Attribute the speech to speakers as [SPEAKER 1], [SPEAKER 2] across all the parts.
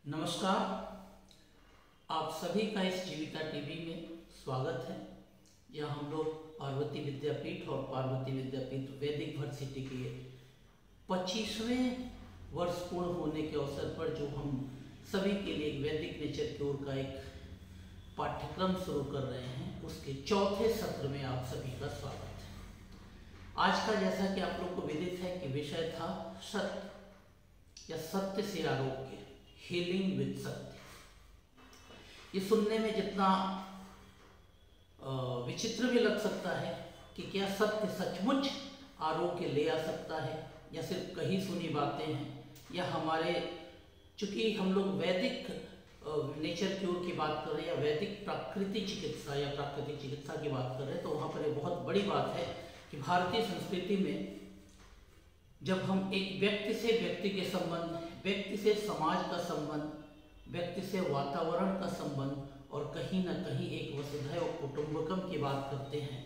[SPEAKER 1] नमस्कार। आप सभी का इस जीविका टीवी में स्वागत है। यह हम लोग पार्वती विद्यापीठ और पार्वती विद्यापीठ वैदिक वर्सिटी के 25वें वर्ष पूर्ण होने के अवसर पर जो हम सभी के लिए वैदिक नेचर की ओर का एक पाठ्यक्रम शुरू कर रहे हैं, उसके चौथे सत्र में आप सभी का स्वागत है। आज का, जैसा कि आप लोग को विदित है कि विषय था सत्य या सत्य से आरोग्य, हीलिंग विद सत्य। ये सुनने में जितना विचित्र भी लग सकता है कि क्या सत्य सचमुच आरोग्य ले आ सकता है या सिर्फ कहीं सुनी बातें हैं, या हमारे, चूंकि हम लोग वैदिक नेचर की ओर की बात कर रहे हैं या वैदिक प्राकृतिक चिकित्सा या प्राकृतिक चिकित्सा की बात कर रहे हैं, तो वहाँ पर ये बहुत बड़ी बात है कि भारतीय संस्कृति में जब हम एक व्यक्ति से व्यक्ति के संबंध, व्यक्ति से समाज का संबंध, व्यक्ति से वातावरण का संबंध और कहीं ना कहीं एक वसुधैव कुटुंबकम की बात करते हैं,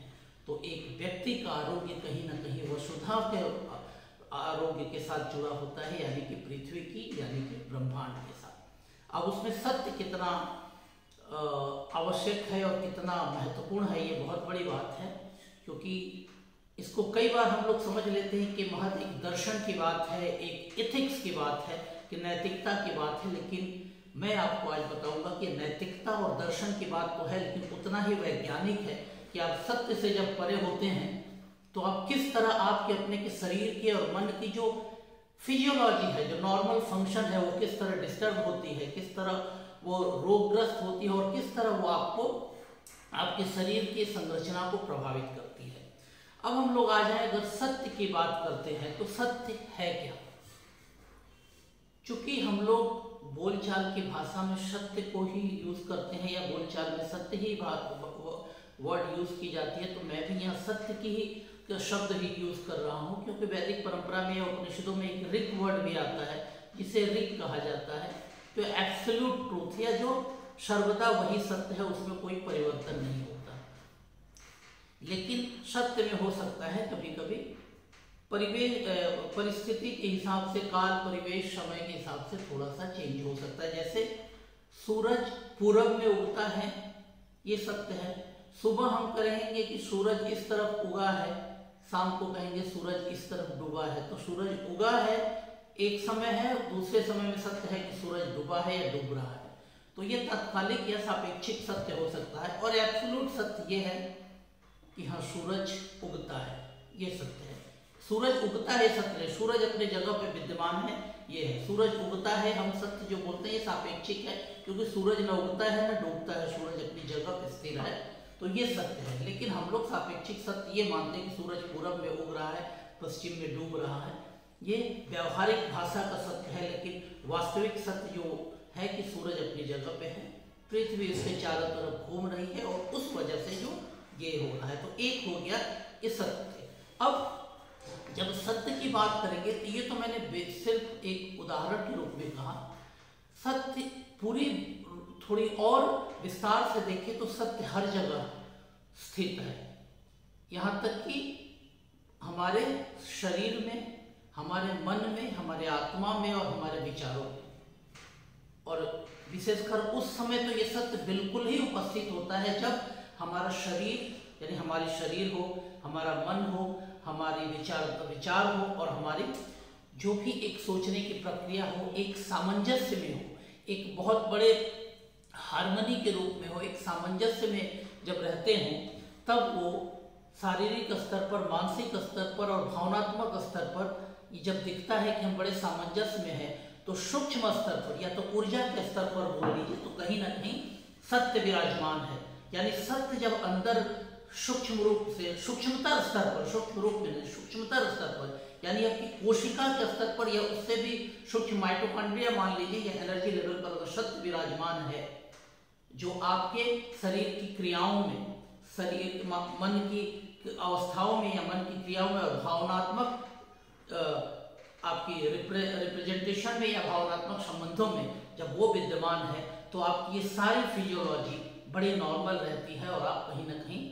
[SPEAKER 1] तो एक व्यक्ति का आरोग्य कहीं ना कहीं वसुधा के आरोग्य के साथ जुड़ा होता है, यानी कि पृथ्वी की, यानी कि ब्रह्मांड के साथ। अब उसमें सत्य कितना आवश्यक है और कितना महत्वपूर्ण है, ये बहुत बड़ी बात है, क्योंकि इसको कई बार हम लोग समझ लेते हैं कि महज एक दर्शन की बात है, एक एथिक्स की बात है, कि नैतिकता की बात है। लेकिन मैं आपको आज बताऊंगा कि नैतिकता और दर्शन की बात तो है, लेकिन उतना ही वैज्ञानिक है कि आप सत्य से जब परे होते हैं तो आप किस तरह आपके अपने के शरीर के और मन की जो फिजियोलॉजी है, जो नॉर्मल फंक्शन है, वो किस तरह डिस्टर्ब होती है, किस तरह वो रोगग्रस्त होती है और किस तरह वो आपको, आपके शरीर की संरचना को प्रभावित करती है। अब हम लोग आ जाए, अगर सत्य की बात करते हैं तो सत्य है क्या? चूंकि हम लोग बोलचाल की भाषा में सत्य को ही यूज करते हैं या बोलचाल में सत्य ही वर्ड यूज की जाती है, तो मैं भी यहाँ सत्य की ही शब्द ही यूज कर रहा हूँ, क्योंकि वैदिक परंपरा में या उपनिषदों में एक ऋक वर्ड भी आता है जिसे ऋक कहा जाता है, तो एब्सोल्यूट ट्रूथ या जो सर्वदा वही सत्य है, उसमें कोई परिवर्तन नहीं होता। लेकिन सत्य में हो सकता है कभी कभी परिवेश, परिस्थिति के हिसाब से, काल परिवेश समय के हिसाब से थोड़ा सा चेंज हो सकता है। जैसे सूरज पूरब में उगता है, ये सत्य है। सुबह हम कहेंगे कि सूरज इस तरफ उगा है, शाम को कहेंगे सूरज इस तरफ डूबा है। तो सूरज उगा है एक समय है, दूसरे समय में सत्य है कि सूरज डूबा है या डूब रहा है। तो ये तात्कालिक या सापेक्षिक सत्य हो सकता है, और एब्सोल्यूट सत्य ये है कि हाँ, सूरज उगता है, ये सत्य है। सूरज उगता है सत्य है, सूरज अपने जगह पे विद्यमान है, ये है। सूरज उगता है, हम सत्य जो बोलते हैं, ये सापेक्षिक है, क्योंकि सूरज न उगता है न डूबता है, सूरज अपनी जगह पे स्थिर है, तो ये सत्य है। लेकिन हम लोग सापेक्षिक सत्य ये मानते हैं कि सूरज पूरब में उग रहा है, पश्चिम में डूब रहा है। ये व्यवहारिक भाषा का सत्य है, लेकिन वास्तविक सत्य जो है कि सूरज अपनी जगह पे है, पृथ्वी उसके चारों तरफ घूम रही है, और उस वजह से जो ये हो रहा है, तो एक हो गया इस सत्य। अब जब सत्य की बात करेंगे तो ये तो मैंने सिर्फ एक उदाहरण के रूप में कहा। सत्य पूरी थोड़ी और विस्तार से देखें तो सत्य हर जगह स्थित है, यहाँ तक कि हमारे शरीर में, हमारे मन में, हमारे आत्मा में और हमारे विचारों में। और विशेषकर उस समय तो ये सत्य बिल्कुल ही उपस्थित होता है जब हमारा शरीर, यानी हमारी शरीर हो, हमारा मन हो, हमारी विचार हो, और हमारी जो भी एक सोचने की प्रक्रिया हो, एक सामंजस्य में हो, एक बहुत बड़े हार्मनी के रूप में हो, एक सामंजस्य में जब रहते हों, तब वो शारीरिक स्तर पर, मानसिक स्तर पर और भावनात्मक स्तर पर जब दिखता है कि हम बड़े सामंजस्य में हैं, तो सूक्ष्म स्तर पर या तो ऊर्जा के स्तर पर बोल लीजिए, तो कहीं ना कहीं सत्य विराजमान है। यानी सत्य जब अंदर सूक्ष्म रूप से, सूक्ष्मतर स्तर पर, सूक्ष्म रूप में नहीं, सूक्ष्मतर स्तर पर, यानी आपकी कोशिका के स्तर पर या उससे भी सूक्ष्म माइटोकॉन्ड्रिया मान लीजिए, या एनर्जी लेवल पर अगर सत्य विराजमान है, जो आपके शरीर की क्रियाओं में, शरीर मन की अवस्थाओं में या मन की क्रियाओं में और भावनात्मक आपकी रिप्रेजेंटेशन में या भावनात्मक संबंधों में जब वो विद्यमान है, तो आपकी ये सारी फिजियोलॉजी बड़ी नॉर्मल रहती है और आप कहीं ना कहीं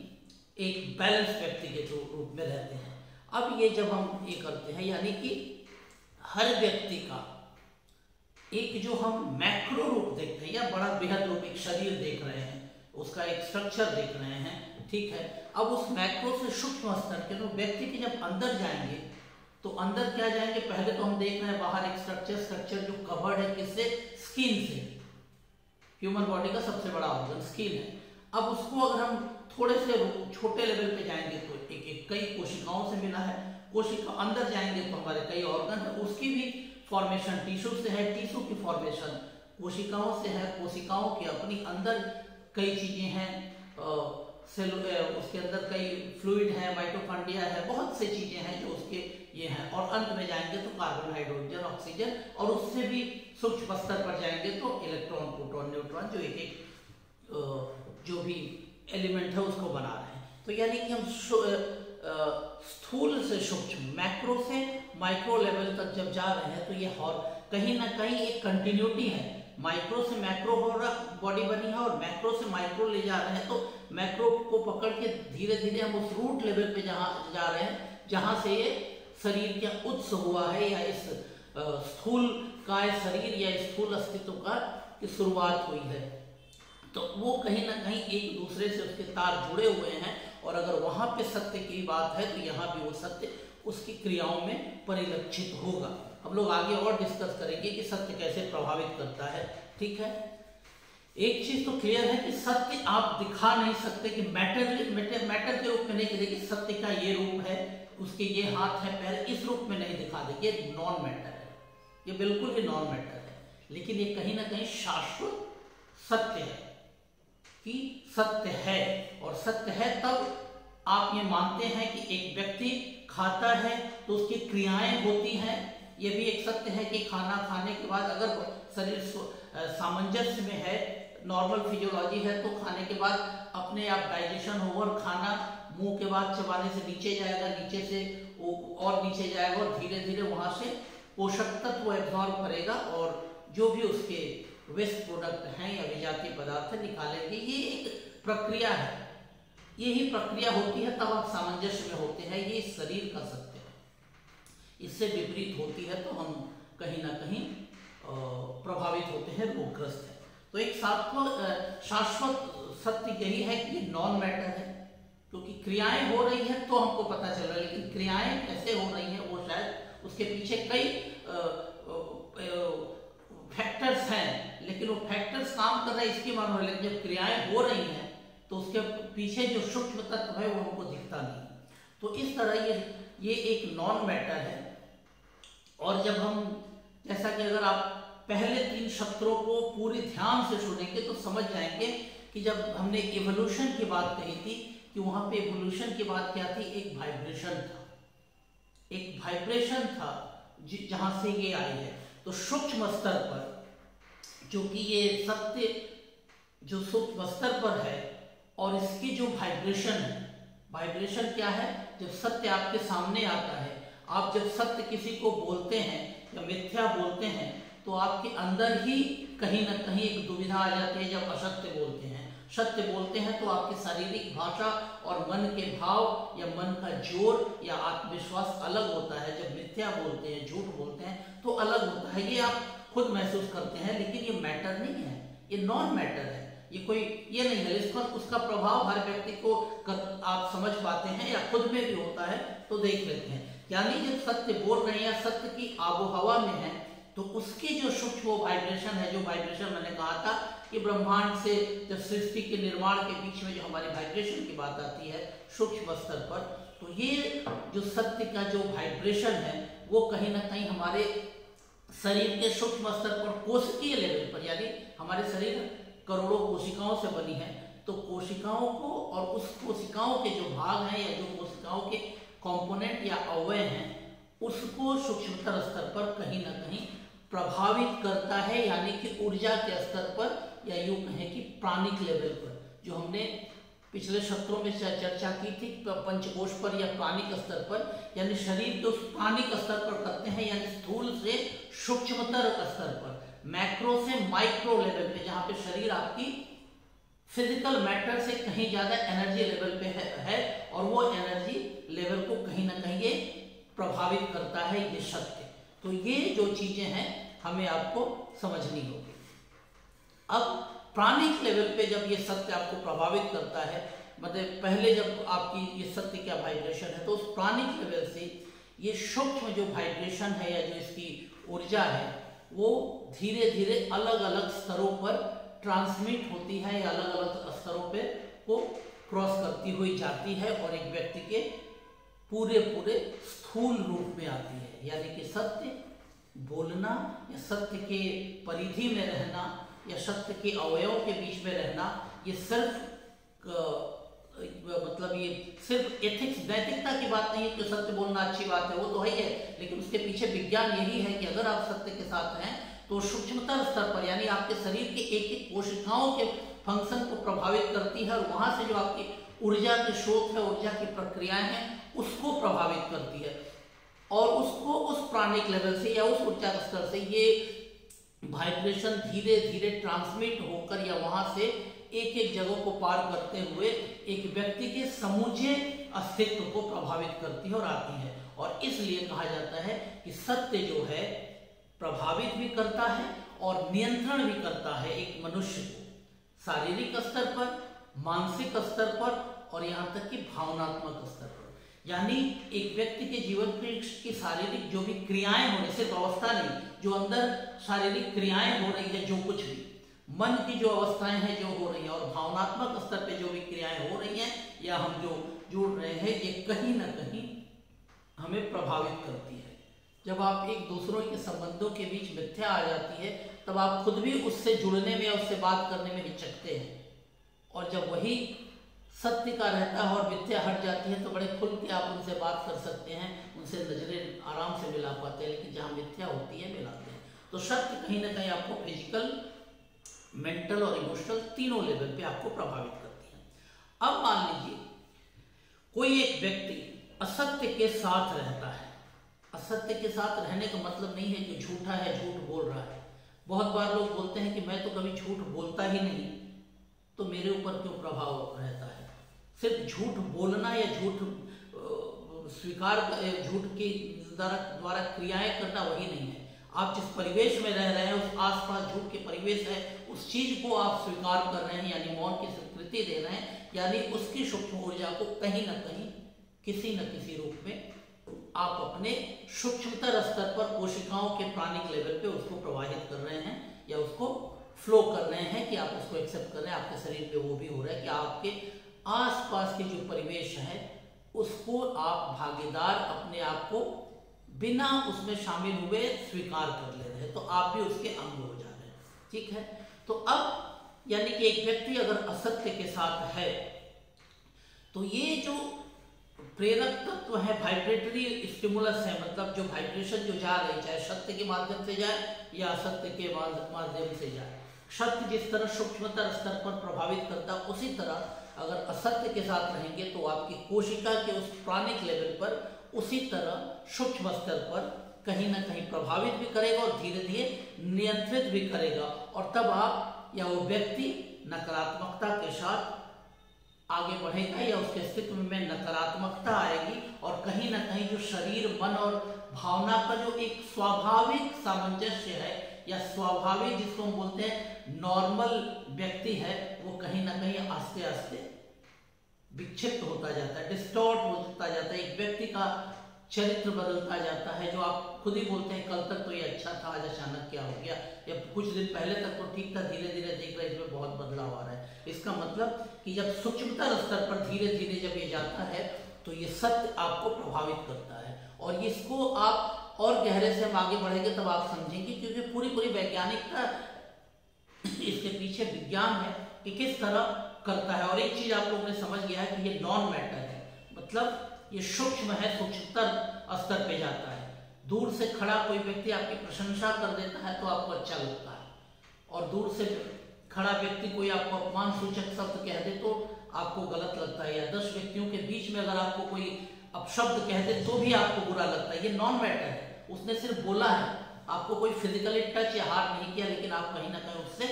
[SPEAKER 1] एक बैलेंस व्यक्ति के रूप में रहते हैं। अब ये जब हम ये करते हैं, यानी कि हर व्यक्ति का एक जो हम मैक्रो रूप देखते हैं या बड़ा बेहद रूप, एक शरीर देख रहे हैं, उसका एक स्ट्रक्चर देख रहे हैं, ठीक है। अब उस मैक्रो से सूक्ष्म स्तर के तो व्यक्ति के जब अंदर जाएंगे तो अंदर क्या जाएंगे, पहले तो हम देख रहे हैं बाहर एक स्ट्रक्चर जो कवर्ड है किससे, स्किन से। ह्यूमन बॉडी का सबसे बड़ा ऑर्गन स्किन है। अब उसको अगर हम थोड़े से छोटे लेवल पे जाएंगे तो एक कई कोशिकाओं से मिला है, कोशिका अंदर जाएंगे तो हमारे कई ऑर्गन है, उसकी भी फॉर्मेशन टिश्यू से है, टिश्यू की फॉर्मेशन कोशिकाओं से है, कोशिकाओं के अपनी अंदर कई चीजें हैं, उसके अंदर कई फ्लूइड है, माइटोकॉन्ड्रिया है, बहुत सी चीजें हैं जो उसके ये हैं। और अंत में जाएंगे तो कार्बन, हाइड्रोजन, ऑक्सीजन, और उससे भी सूक्ष्म स्तर पर जाएंगे तो इलेक्ट्रॉन, प्रोटॉन, न्यूट्रॉन, जो एक एक जो भी एलिमेंट है उसको बना रहे हैं। तो यानी कि हम स्थूल से सूक्ष्म, मैक्रो से माइक्रो लेवल तक जब जा रहे हैं तो ये कहीं ना कहीं एक कंटिन्यूटी है। माइक्रो से मैक्रो हो रहा बॉडी बनी है और मैक्रो से माइक्रो ले जा रहे हैं, तो मैक्रो को पकड़ के धीरे धीरे हम उस रूट लेवल पे जहाँ जा रहे हैं जहाँ से ये शरीर क्या उत्स हुआ है, या इस स्थूल काय शरीर या स्थूल अस्तित्व का की शुरुआत हुई है। तो वो कहीं ना कहीं एक दूसरे से उसके तार जुड़े हुए हैं, और अगर वहां पे सत्य की बात है तो यहाँ भी वो सत्य उसकी क्रियाओं में परिलक्षित होगा। हम लोग आगे और डिस्कस करेंगे कि सत्य कैसे प्रभावित करता है, ठीक है। एक चीज तो क्लियर है कि सत्य आप दिखा नहीं सकते कि मैटर के रूप में नहीं करेंगे, सत्य का ये रूप है, उसके ये हाथ है, पैर, इस रूप में नहीं दिखा देंगे, नॉन मैटर है, ये बिल्कुल ही नॉन मैटर है। लेकिन ये कहीं ना कहीं शाश्वत सत्य है कि सत्य है, और सत्य है तब आप ये मानते हैं कि एक व्यक्ति खाता है तो उसकी क्रियाएं होती हैं। ये भी एक सत्य है कि खाना खाने के बाद अगर शरीर सामंजस्य में है, नॉर्मल फिजियोलॉजी है, तो खाने के बाद अपने आप डाइजेशन होगा और खाना मुंह के बाद चबाने से नीचे जाएगा, नीचे से और नीचे जाएगा, और धीरे धीरे वहां से पोषक तत्व एब्जॉर्ब करेगा और जो भी उसके वेस्ट प्रोडक्ट हैं या विजातीय पदार्थ निकालेंगे। ये एक प्रक्रिया है, यही प्रक्रिया होती है, तब आप सामंजस्य में होते हैं। ये शरीर का सत्य है। इससे विपरीत होती है तो हम कहीं ना कहीं प्रभावित होते हैं, रोगग्रस्त है। तो एक शाश्वत सत्य यही है कि ये नॉन मैटर है, क्योंकि क्रियाएं हो रही हैं तो हमको पता चल रहा है, लेकिन क्रियाएं कैसे हो रही हैं वो शायद उसके पीछे कई फैक्टर्स हैं, लेकिन वो फैक्टर्स काम कर रहे हैं इसकी मालूम है, लेकिन जब क्रियाएं हो रही हैं तो उसके पीछे जो सूक्ष्म तत्व है वो हमको दिखता नहीं। तो इस तरह ये एक नॉन मैटर है। और जब हम, जैसा कि अगर आप पहले 3 सत्रों को पूरी ध्यान से सुनेंगे तो समझ जाएंगे कि जब हमने इवोल्यूशन की बात कही थी कि वहां पे इवोल्यूशन की बात क्या थी, एक वाइब्रेशन था जहां से ये आई है। तो सूक्ष्म स्तर पर जो कि ये सत्य जो सूक्ष्म स्तर पर है, और इसकी जो वाइब्रेशन है, वाइब्रेशन क्या है, जब सत्य आपके सामने आता है, आप जब सत्य किसी को बोलते हैं या मिथ्या बोलते हैं तो आपके अंदर ही कहीं ना कहीं एक दुविधा आ जाती है। जब असत्य बोलते हैं, सत्य बोलते हैं तो आपकी शारीरिक भाषा और मन के भाव या मन का जोर या आत्मविश्वास अलग होता है। जब मिथ्या बोलते हैं, झूठ बोलते हैं तो अलग होता है, ये आप खुद महसूस करते हैं। लेकिन ये मैटर नहीं है, ये नॉन मैटर है, ये कोई ये नहीं है। इस पर उसका प्रभाव हर व्यक्ति को आप समझ पाते हैं या खुद में भी होता है तो देख लेते हैं। यानी जब सत्य बोल रहे हैं या सत्य की आबोहवा में है तो उसकी जो सूक्ष्म वाइब्रेशन है, जो वाइब्रेशन मैंने कहा था कि ब्रह्मांड से जब सृष्टि के निर्माण के बीच में जो हमारी वाइब्रेशन की बात आती है सूक्ष्म स्तर पर, तो ये जो सत्य का जो वाइब्रेशन है वो कहीं ना कहीं हमारे शरीर के सूक्ष्म स्तर पर, कोशिकीय लेवल पर, यानी हमारे शरीर करोड़ों कोशिकाओं से बनी है, तो कोशिकाओं को और उस कोशिकाओं के जो भाग हैं या जो कोशिकाओं के कंपोनेंट या अवयव हैं उसको सूक्ष्मतर स्तर पर कहीं ना कहीं प्रभावित करता है। यानी कि ऊर्जा के स्तर पर, या यूं कहें कि प्राणिक लेवल पर, जो हमने पिछले सत्रों में चर्चा की थी पंचकोश पर या प्राणिक स्तर पर, यानी शरीर के उस प्राणिक स्तर पर करते हैं, यानी स्थूल से सूक्ष्मतर स्तर पर, मैक्रो से माइक्रो लेवल पे, जहां पे शरीर आपकी फिजिकल मैटर से कहीं ज्यादा एनर्जी लेवल पे है और वो एनर्जी लेवल को कहीं ना कहीं ये प्रभावित करता है, ये सत्य। तो ये जो चीजें हैं हमें आपको समझनी होगी। अब प्राणिक लेवल पे जब ये सत्य आपको प्रभावित करता है, मतलब पहले जब आपकी ये सत्य क्या वाइब्रेशन है, तो उस प्राणिक लेवल से ये सूक्ष्म जो वाइब्रेशन है या जो इसकी ऊर्जा है वो धीरे धीरे अलग अलग स्तरों पर ट्रांसमिट होती है या अलग अलग स्तरों पे को क्रॉस करती हुई जाती है और एक व्यक्ति के पूरे पूरे स्थूल रूप में आती है। यानी कि सत्य बोलना या सत्य के परिधि में रहना या सत्य के अवयव के बीच में रहना, ये सिर्फ मतलब ये सिर्फ एथिक्स नैतिकता की बात नहीं है कि सत्य बोलना अच्छी बात है, वो तो है ही है, लेकिन उसके पीछे विज्ञान यही है कि अगर आप सत्य के साथ हैं तो सूक्ष्मतर स्तर पर यानी आपके शरीर के एक एक कोशिकाओं के फंक्शन को प्रभावित करती है और वहां से जो आपकी ऊर्जा के स्रोत है, ऊर्जा की प्रक्रियाएं हैं, उसको प्रभावित करती है और उसको उस प्राणिक लेवल से या उस ऊर्जा स्तर से ये वाइब्रेशन धीरे धीरे ट्रांसमिट होकर या वहां से एक एक जगह को पार करते हुए एक व्यक्ति के समूचे अस्तित्व को प्रभावित करती है और आती है। और इसलिए कहा जाता है कि सत्य जो है प्रभावित भी करता है और नियंत्रण भी करता है एक मनुष्य को, शारीरिक स्तर पर, मानसिक स्तर पर और यहाँ तक कि भावनात्मक स्तर पर। यानी एक व्यक्ति के जीवन की शारीरिक जो भी क्रियाएं हो रही, सिर्फ अवस्था नहीं, जो अंदर शारीरिक क्रियाएं हो रही है, जो कुछ भी मन की जो अवस्थाएं हैं जो हो रही हैं और भावनात्मक स्तर पे जो भी क्रियाएं हो रही हैं या हम जो जुड़ रहे हैं, ये कहीं ना कहीं हमें प्रभावित करती है। जब आप एक दूसरों के संबंधों के बीच मिथ्या आ जाती है तब आप खुद भी उससे जुड़ने में या उससे बात करने में हिचकते हैं, और जब वही सत्य का रहता है और मिथ्या हट जाती है तो बड़े खुल के आप उनसे बात कर सकते हैं, उनसे नजरें आराम से मिला पाते हैं। लेकिन जहाँ मिथ्या होती है मिलाते हैं। तो सत्य कहीं ना कहीं आपको फिजिकल, मेंटल और इमोशनल तीनों लेवल पे आपको प्रभावित करती है। अब मान लीजिए कोई एक व्यक्ति असत्य के साथ रहता है। असत्य के साथ रहने का मतलब नहीं है कि झूठा है, झूठ बोल रहा है। बहुत बार लोग बोलते हैं कि मैं तो कभी झूठ बोलता ही नहीं, तो मेरे ऊपर क्यों प्रभाव रहता है। सिर्फ झूठ बोलना या झूठ स्वीकार, झूठ के द्वारा क्रियाएं करना वही नहीं है। आप जिस परिवेश में रह रहे हैं, उस आसपास झूठ के परिवेश है, उस चीज को आप स्वीकार कर रहे हैं यानी मौन की स्वीकृति दे रहे हैं, यानी उसकी सूक्ष्म ऊर्जा को कहीं ना कहीं किसी न किसी रूप में आप अपने सूक्ष्मतर स्तर पर कोशिकाओं के प्राणिक लेवल पे उसको प्रवाहित कर रहे हैं या उसको फ्लो कर रहे हैं कि आप उसको एक्सेप्ट कर रहे हैं। आपके शरीर पे वो भी हो रहा है कि आपके आसपास के जो परिवेश है उसको आप भागीदार अपने आप को बिना उसमें शामिल हुए स्वीकार कर ले रहे हैं, तो आप भी उसके अंग हो जा रहे हैं। ठीक है, तो अब यानी कि एक व्यक्ति अगर असत्य के साथ है तो ये जो प्रेरक तत्व है, वाइब्रेटरी स्टिमुलस है, मतलब जो वाइब्रेशन जो जा रही, चाहे सत्य के माध्यम से जाए या असत्य के माध्यम से जाए, सत्य जिस तरह सूक्ष्मतर स्तर पर प्रभावित करता उसी तरह अगर असत्य के साथ रहेंगे तो आपकी कोशिका के उस प्राणिक लेवल पर उसी तरह सूक्ष्म स्तर पर कहीं ना कहीं प्रभावित भी करेगा और धीरे धीरे नियंत्रित भी करेगा। और तब आप या वो व्यक्ति नकारात्मकता के साथ आगे बढ़ेगा या उसके अस्तित्व में नकारात्मकता आएगी और कहीं ना कहीं जो शरीर, मन और भावना का जो एक स्वाभाविक सामंजस्य है या स्वाभाविक जिसको हम बोलते हैं नॉर्मल व्यक्ति है, वो कहीं ना कहीं आस्ते आस्ते विक्षिप्त होता जाता है, डिस्टॉर्ट होता जाता है। एक व्यक्ति का चरित्र बदलता जाता है, जो आप खुद ही बोलते हैं कल तक तो ये अच्छा था, आज अचानक क्या हो गया, या कुछ दिन पहले तक तो ठीक था, धीरे धीरे देख रहे इसमें बहुत बदलाव आ रहा है। इसका मतलब कि जब सूक्ष्मतर स्तर पर धीरे धीरे जब ये जाता है तो ये सत्य आपको प्रभावित करता है और इसको आप और गहरे से हम आगे बढ़ेंगे तब आप समझेंगे, क्योंकि पूरी वैज्ञानिकता इसके पीछे विज्ञान है कि किस तरह करता है। और एक चीज आप लोगों ने समझ गया है कि ये नॉन मैटर है, मतलब ये सूक्ष्म है, सूक्ष्मतर स्तर पे जाता है। दूर से खड़ा कोई व्यक्ति आपकी प्रशंसा कर देता है तो आपको अच्छा लगता है, और दूर से खड़ा व्यक्ति कोई आपको अपमान सूचक शब्द कह दे तो आपको गलत लगता है, या 10 व्यक्तियों के बीच में अगर आपको कोई अपशब्द कह दे तो भी आपको बुरा लगता है। ये नॉन मैटर है, उसने सिर्फ बोला है, आपको कोई फिजिकली टच या हार्ट नहीं किया, लेकिन आप कहीं ना कहीं उससे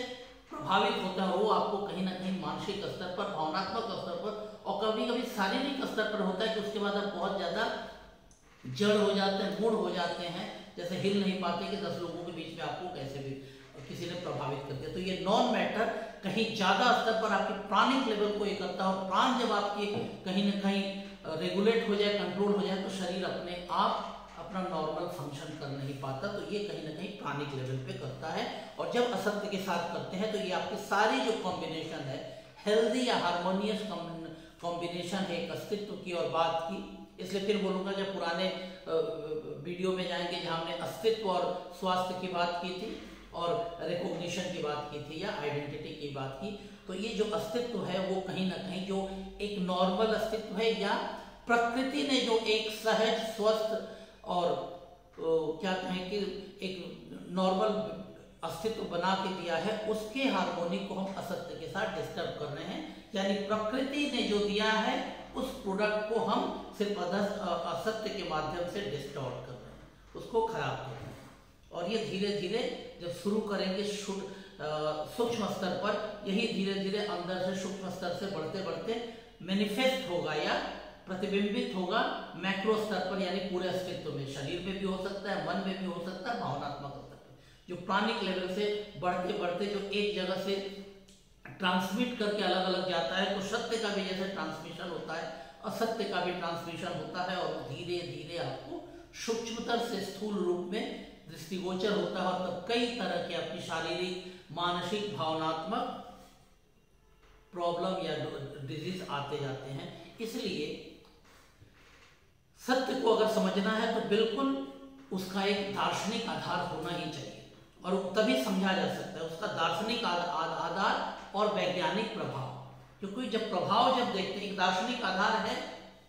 [SPEAKER 1] प्रभावित होता है। वो आपको कहीं ना कहीं मानसिक स्तर पर, भावनात्मक स्तर पर और कभी कभी शारीरिक स्तर पर होता है कि उसके बाद आप बहुत ज्यादा जड़ हो जाते हैं, मूड हो जाते हैं, जैसे हिल नहीं पाते कि 10 लोगों के बीच में आपको कैसे भी किसी ने प्रभावित कर दिया। तो ये नॉन मैटर कहीं ज्यादा स्तर पर आपके प्राणिक लेवल को ये करता है, और प्राण जब आपके कहीं ना कहीं रेगुलेट हो जाए, कंट्रोल हो जाए, तो शरीर अपने आप अपना नॉर्मल फंक्शन कर नहीं पाता। तो ये कहीं ना कहीं प्राणिक लेवल पे करता है। और जब असत्य के साथ करते हैं तो ये आपकी सारी जो कॉम्बिनेशन है, हेल्दी या हार्मोनियस कॉम्बिनेशन है एक अस्तित्व की और बात की। इसलिए फिर बोलूंगा, जब पुराने वीडियो में जाएंगे जहां हमने अस्तित्व और स्वास्थ्य की बात की थी और रिकॉग्निशन की बात की थी या आइडेंटिटी की बात की, तो ये जो अस्तित्व है वो कहीं ना कहीं जो एक नॉर्मल अस्तित्व है, या प्रकृति ने जो एक सहज स्वस्थ और क्या कहें कि एक नॉर्मल अस्तित्व बना के दिया है, उसके हार्मोनी को हम असत्य के साथ डिस्टर्ब कर रहे हैं। यानी प्रकृति ने जो दिया है उस प्रोडक्ट को हम सिर्फ असत्य के माध्यम से डिस्टॉर्ट कर रहे हैं, उसको खराब कर रहे हैं। और ये धीरे धीरे जब शुरू करेंगे सूक्ष्म स्तर पर, यही धीरे धीरे अंदर से सूक्ष्म स्तर से बढ़ते बढ़ते मैनिफेस्ट होगा या प्रतिबिंबित होगा मैक्रो स्तर पर, यानी पूरे अस्तित्व में। शरीर में भी हो सकता है, मन में भी हो सकता है, भावनात्मक स्तर पर, जो प्राणिक लेवल से बढ़ते बढ़ते जो एक जगह से ट्रांसमिट करके अलग अलग जाता है। तो सत्य का भी जैसे ट्रांसमिशन होता है, असत्य का भी ट्रांसमिशन होता है, और धीरे धीरे आपको सूक्ष्मतर से स्थूल रूप में दृष्टिगोचर होता है। और तब कई तरह के आपकी शारीरिक, मानसिक, भावनात्मक प्रॉब्लम या डिजीज आते जाते हैं। इसलिए सत्य को अगर समझना है तो बिल्कुल उसका एक दार्शनिक आधार होना ही चाहिए, और तभी समझा जा सकता है उसका दार्शनिक आधार और वैज्ञानिक प्रभाव। क्योंकि जब प्रभाव जब देखते हैं, एक दार्शनिक आधार है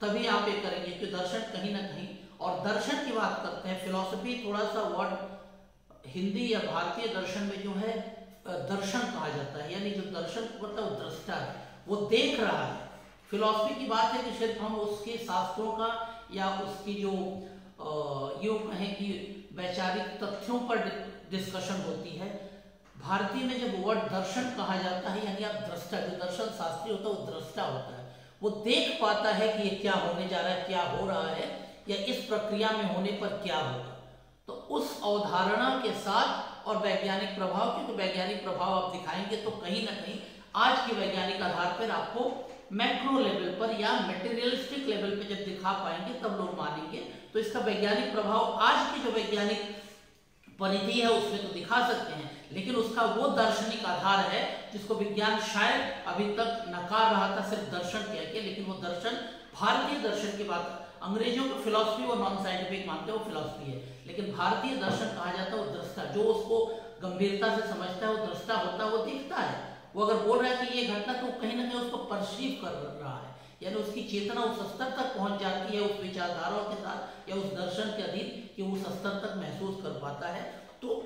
[SPEAKER 1] तभी आप ये करेंगे कि दर्शन कहीं ना कहीं, और दर्शन की बात करते हैं, फिलॉसफी थोड़ा सा वर्ड हिंदी या भारतीय दर्शन में जो है दर्शन कहा जाता है, यानी जो दर्शन को करता है वो दृष्टा है, वो देख रहा है। फिलॉसफी की बात है कि सिर्फ हम उसके शास्त्रों का या उसकी जो यूं कहें कि वैचारिक तथ्यों पर डिस्कशन होती है। भारतीय में जब वर्ड दर्शन कहा जाता है, यानी आप दृष्टा, जो दर्शन शास्त्री होता है वो दृष्टा होता है, वो देख पाता है कि ये क्या होने जा रहा है, क्या हो रहा है, या इस प्रक्रिया में होने पर क्या होगा। तो उस अवधारणा के साथ और वैज्ञानिक प्रभाव, क्योंकि वैज्ञानिक प्रभाव आप दिखाएंगे तो कहीं ना कहीं आज के वैज्ञानिक आधार पर आपको मैक्रो लेवल पर या मटेरियलिस्टिक लेवल पे जब दिखा पाएंगे तब लोग मानेंगे। तो इसका वैज्ञानिक प्रभाव आज की जो वैज्ञानिक परिधि है उसमें तो दिखा सकते हैं, लेकिन उसका वो दार्शनिक आधार है जिसको विज्ञान शायद अभी तक नकार रहा था सिर्फ दर्शन कह के, लेकिन वो दर्शन भारतीय दर्शन की बात। अंग्रेजों को फिलॉसफी और नॉन साइंटिफिक मानते हैं, वो फिलॉसफी है, लेकिन भारतीय दर्शन कहा जाता है वो दृष्टा, जो उसको गंभीरता से समझता है वो दृष्टा होता है, वो दिखता है। वो अगर बोल रहा है कि ये घटना, तो कहीं ना कहीं उसको परसीव कर रहा है, यानी उसकी चेतना उस स्तर तक पहुंच जाती है उस विचारधाराओं के साथ या उस दर्शन के अधीन कि उस स्तर तक महसूस कर पाता है। तो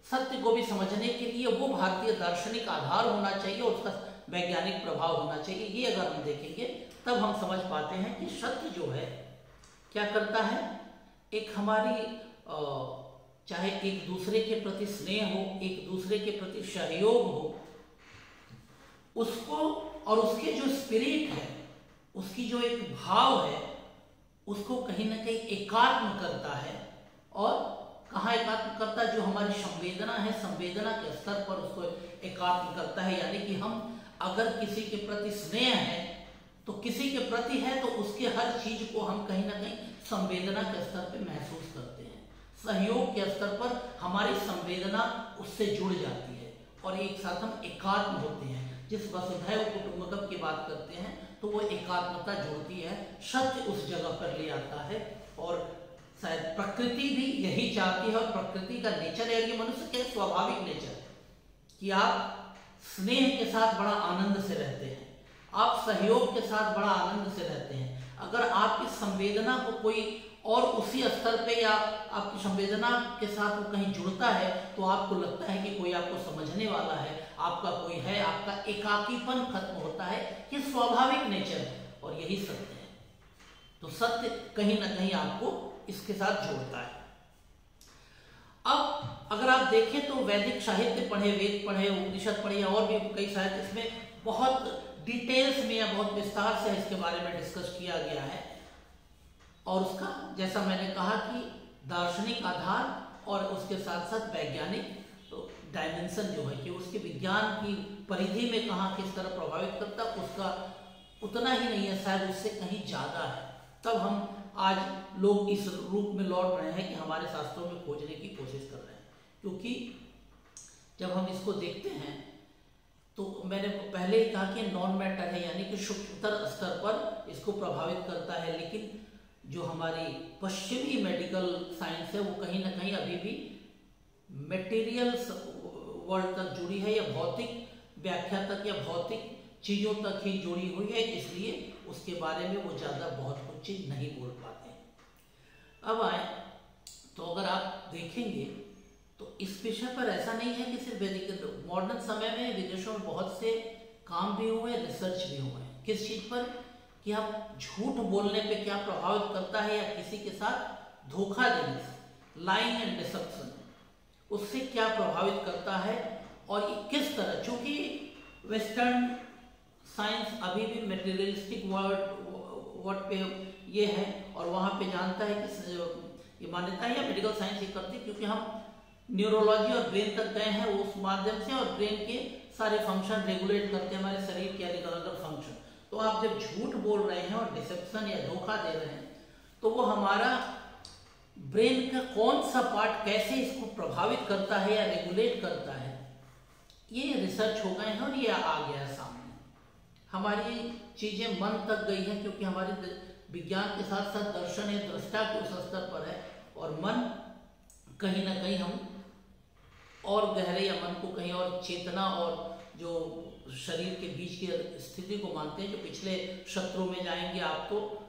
[SPEAKER 1] सत्य को भी समझने के लिए वो भारतीय दार्शनिक आधार होना चाहिए और उसका वैज्ञानिक प्रभाव होना चाहिए। ये अगर हम देखेंगे तब हम समझ पाते हैं कि सत्य जो है क्या करता है, एक हमारी चाहे एक दूसरे के प्रति स्नेह हो, एक दूसरे के प्रति सहयोग हो, उसको और उसके जो स्पिरिट है, उसकी जो एक भाव है, उसको कहीं ना कहीं एकात्म करता है। और कहाँ एकात्म करता है, जो हमारी संवेदना है, संवेदना के स्तर पर उसको एकात्म करता है। यानी कि हम अगर किसी के प्रति स्नेह है तो किसी के प्रति है तो उसके हर चीज को हम कहीं ना कहीं संवेदना के स्तर पर महसूस करते हैं, सहयोग के स्तर पर हमारी संवेदना उससे जुड़ जाती है और एक साथ हम एकात्म होते हैं। जिस वसुधैव कुटुंबकम की बात करते हैं तो वो एकात्मता जुड़ती है, सत्य उस जगह पर ले आता है। और शायद प्रकृति भी यही चाहती है, और प्रकृति का नेचर है, ये मनुष्य के स्वाभाविक नेचर कि आप स्नेह के साथ बड़ा आनंद से रहते हैं, आप सहयोग के साथ बड़ा आनंद से रहते हैं। अगर आपकी संवेदना को कोई और उसी स्तर पे या आपकी संवेदना के साथ वो कहीं जुड़ता है तो आपको लगता है कि कोई आपको समझने वाला है, आपका कोई है, आपका एकाकीपन खत्म होता है। ये स्वाभाविक नेचर है और यही सत्य है। तो सत्य कहीं ना कहीं आपको इसके साथ जोड़ता है। अब अगर आप देखें तो वैदिक साहित्य पढ़े, वेद पढ़े, उपनिषद पढ़े और भी कई साहित्य, इसमें बहुत डिटेल्स में या बहुत विस्तार से इसके बारे में डिस्कस किया गया है। और उसका जैसा मैंने कहा कि दार्शनिक आधार और उसके साथ साथ वैज्ञानिक डायमेंशन जो है कि उसके विज्ञान की परिधि में कहाँ किस तरह प्रभावित करता, उसका उतना ही नहीं है, शायद उससे कहीं ज़्यादा है। तब हम आज लोग इस रूप में लौट रहे हैं कि हमारे शास्त्रों में खोजने की कोशिश कर रहे हैं। क्योंकि जब हम इसको देखते हैं तो मैंने पहले ही कहा कि नॉन मैटर है, यानी कि सूक्ष्मतर स्तर पर इसको प्रभावित करता है। लेकिन जो हमारी पश्चिमी मेडिकल साइंस है वो कहीं ना कहीं अभी भी मटेरियल वर्ल्ड तक जुड़ी है, या भौतिक व्याख्या तक या भौतिक चीज़ों तक ही जुड़ी हुई है, इसलिए उसके बारे में वो ज़्यादा बहुत कुछ चीज़ नहीं बोल पाते हैं। अब आए तो अगर आप देखेंगे तो इस विषय पर ऐसा नहीं है कि सिर्फ वैदिक, मॉडर्न समय में विदेशों में बहुत से काम भी हुए, रिसर्च भी हुए हैं। किस चीज़ पर, कि आप झूठ बोलने पे क्या प्रभावित करता है, या किसी के साथ धोखा देने से, लाइंग एंड डिसेप्शन, उससे क्या प्रभावित करता है, और ये किस तरह, चूंकि वेस्टर्न साइंस अभी भी मटेरियलिस्टिक वर्ड पे ये है, और वहाँ पे जानता है कि ये मान्यता है, या मेडिकल साइंस ये करती है, क्योंकि हम न्यूरोलॉजी और ब्रेन तक गए हैं उस माध्यम से, और ब्रेन के सारे फंक्शन रेगुलेट करते हैं हमारे शरीर के अलग अलग फंक्शन। तो आप जब झूठ बोल रहे हैं और डिसेप्शन या धोखा दे रहे हैं, तो वो हमारा ब्रेन का कौन सा पार्ट कैसे इसको प्रभावित करता है या रेगुलेट करता है, ये रिसर्च हो गए हैं और ये आ गया है सामने। हमारी चीजें मन तक गई है, क्योंकि हमारे विज्ञान के साथ साथ दर्शन या दृष्टा के उस स्तर पर है, और मन कहीं ना कहीं हम और गहरे, या मन को कहीं और चेतना और जो शरीर के बीच की स्थिति को मानते हैं, जो पिछले शत्रुओं में जाएंगे आप, तो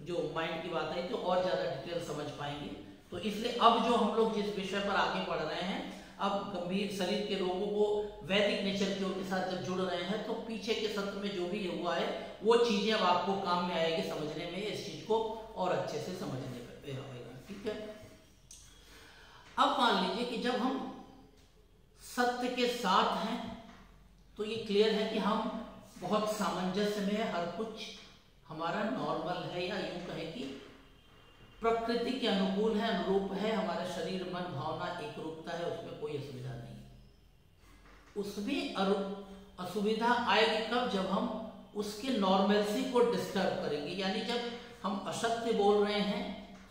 [SPEAKER 1] जो माइंड की बात आई तो और ज़्यादा डिटेल समझ पाएंगे। तो इसलिए अब जो हम लोग जिस विषय पर आगे बढ़ रहे हैं, अब गंभीर शरीर के रोगों को वैदिक नेचर के साथ जब जुड़ रहे हैं, तो पीछे के सत्र में जो भी हुआ है वो चीज़ें अब आपको काम में आएगी समझने में, इस चीज़ को और अच्छे से समझने पे होगा। ठीक है, अब मान लीजिए कि जब हम सत्य के साथ हैं तो ये क्लियर है कि हम बहुत सामंजस्य में है, हर कुछ हमारा नॉर्मल है, या यूं कहें कि प्रकृति के अनुकूल है, अनुरूप है, हमारा शरीर मन भावना एक रूपता है, उसमें कोई असुविधा नहीं। उसमें असुविधा आएगी कब, जब हम उसके नॉर्मलसी को डिस्टर्ब करेंगे, यानी जब हम असत्य बोल रहे हैं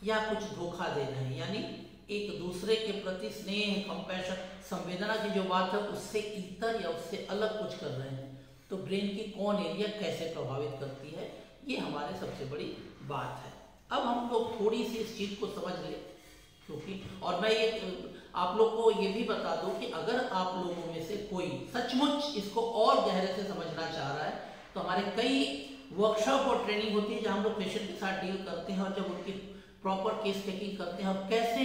[SPEAKER 1] या कुछ धोखा दे रहे हैं, यानी एक दूसरे के प्रति स्नेह, कंपैशन, संवेदना की जो बात है उससे इतर या उससे अलग कुछ कर रहे हैं, तो ब्रेन की कौन एरिया कैसे प्रभावित करती है, ये हमारे सबसे बड़ी बात है। अब हम लोग थोड़ी सी इस चीज को समझ ले, क्योंकि और मैं ये आप लोग को ये भी बता दूं कि अगर आप लोगों में से कोई सचमुच इसको और गहरे से समझना चाह रहा है, तो हमारे कई वर्कशॉप और ट्रेनिंग होती है जहां हम लोग पेशेंट के साथ डील करते हैं, और जब उनकी प्रॉपर केस टेकिंग करते हैं और कैसे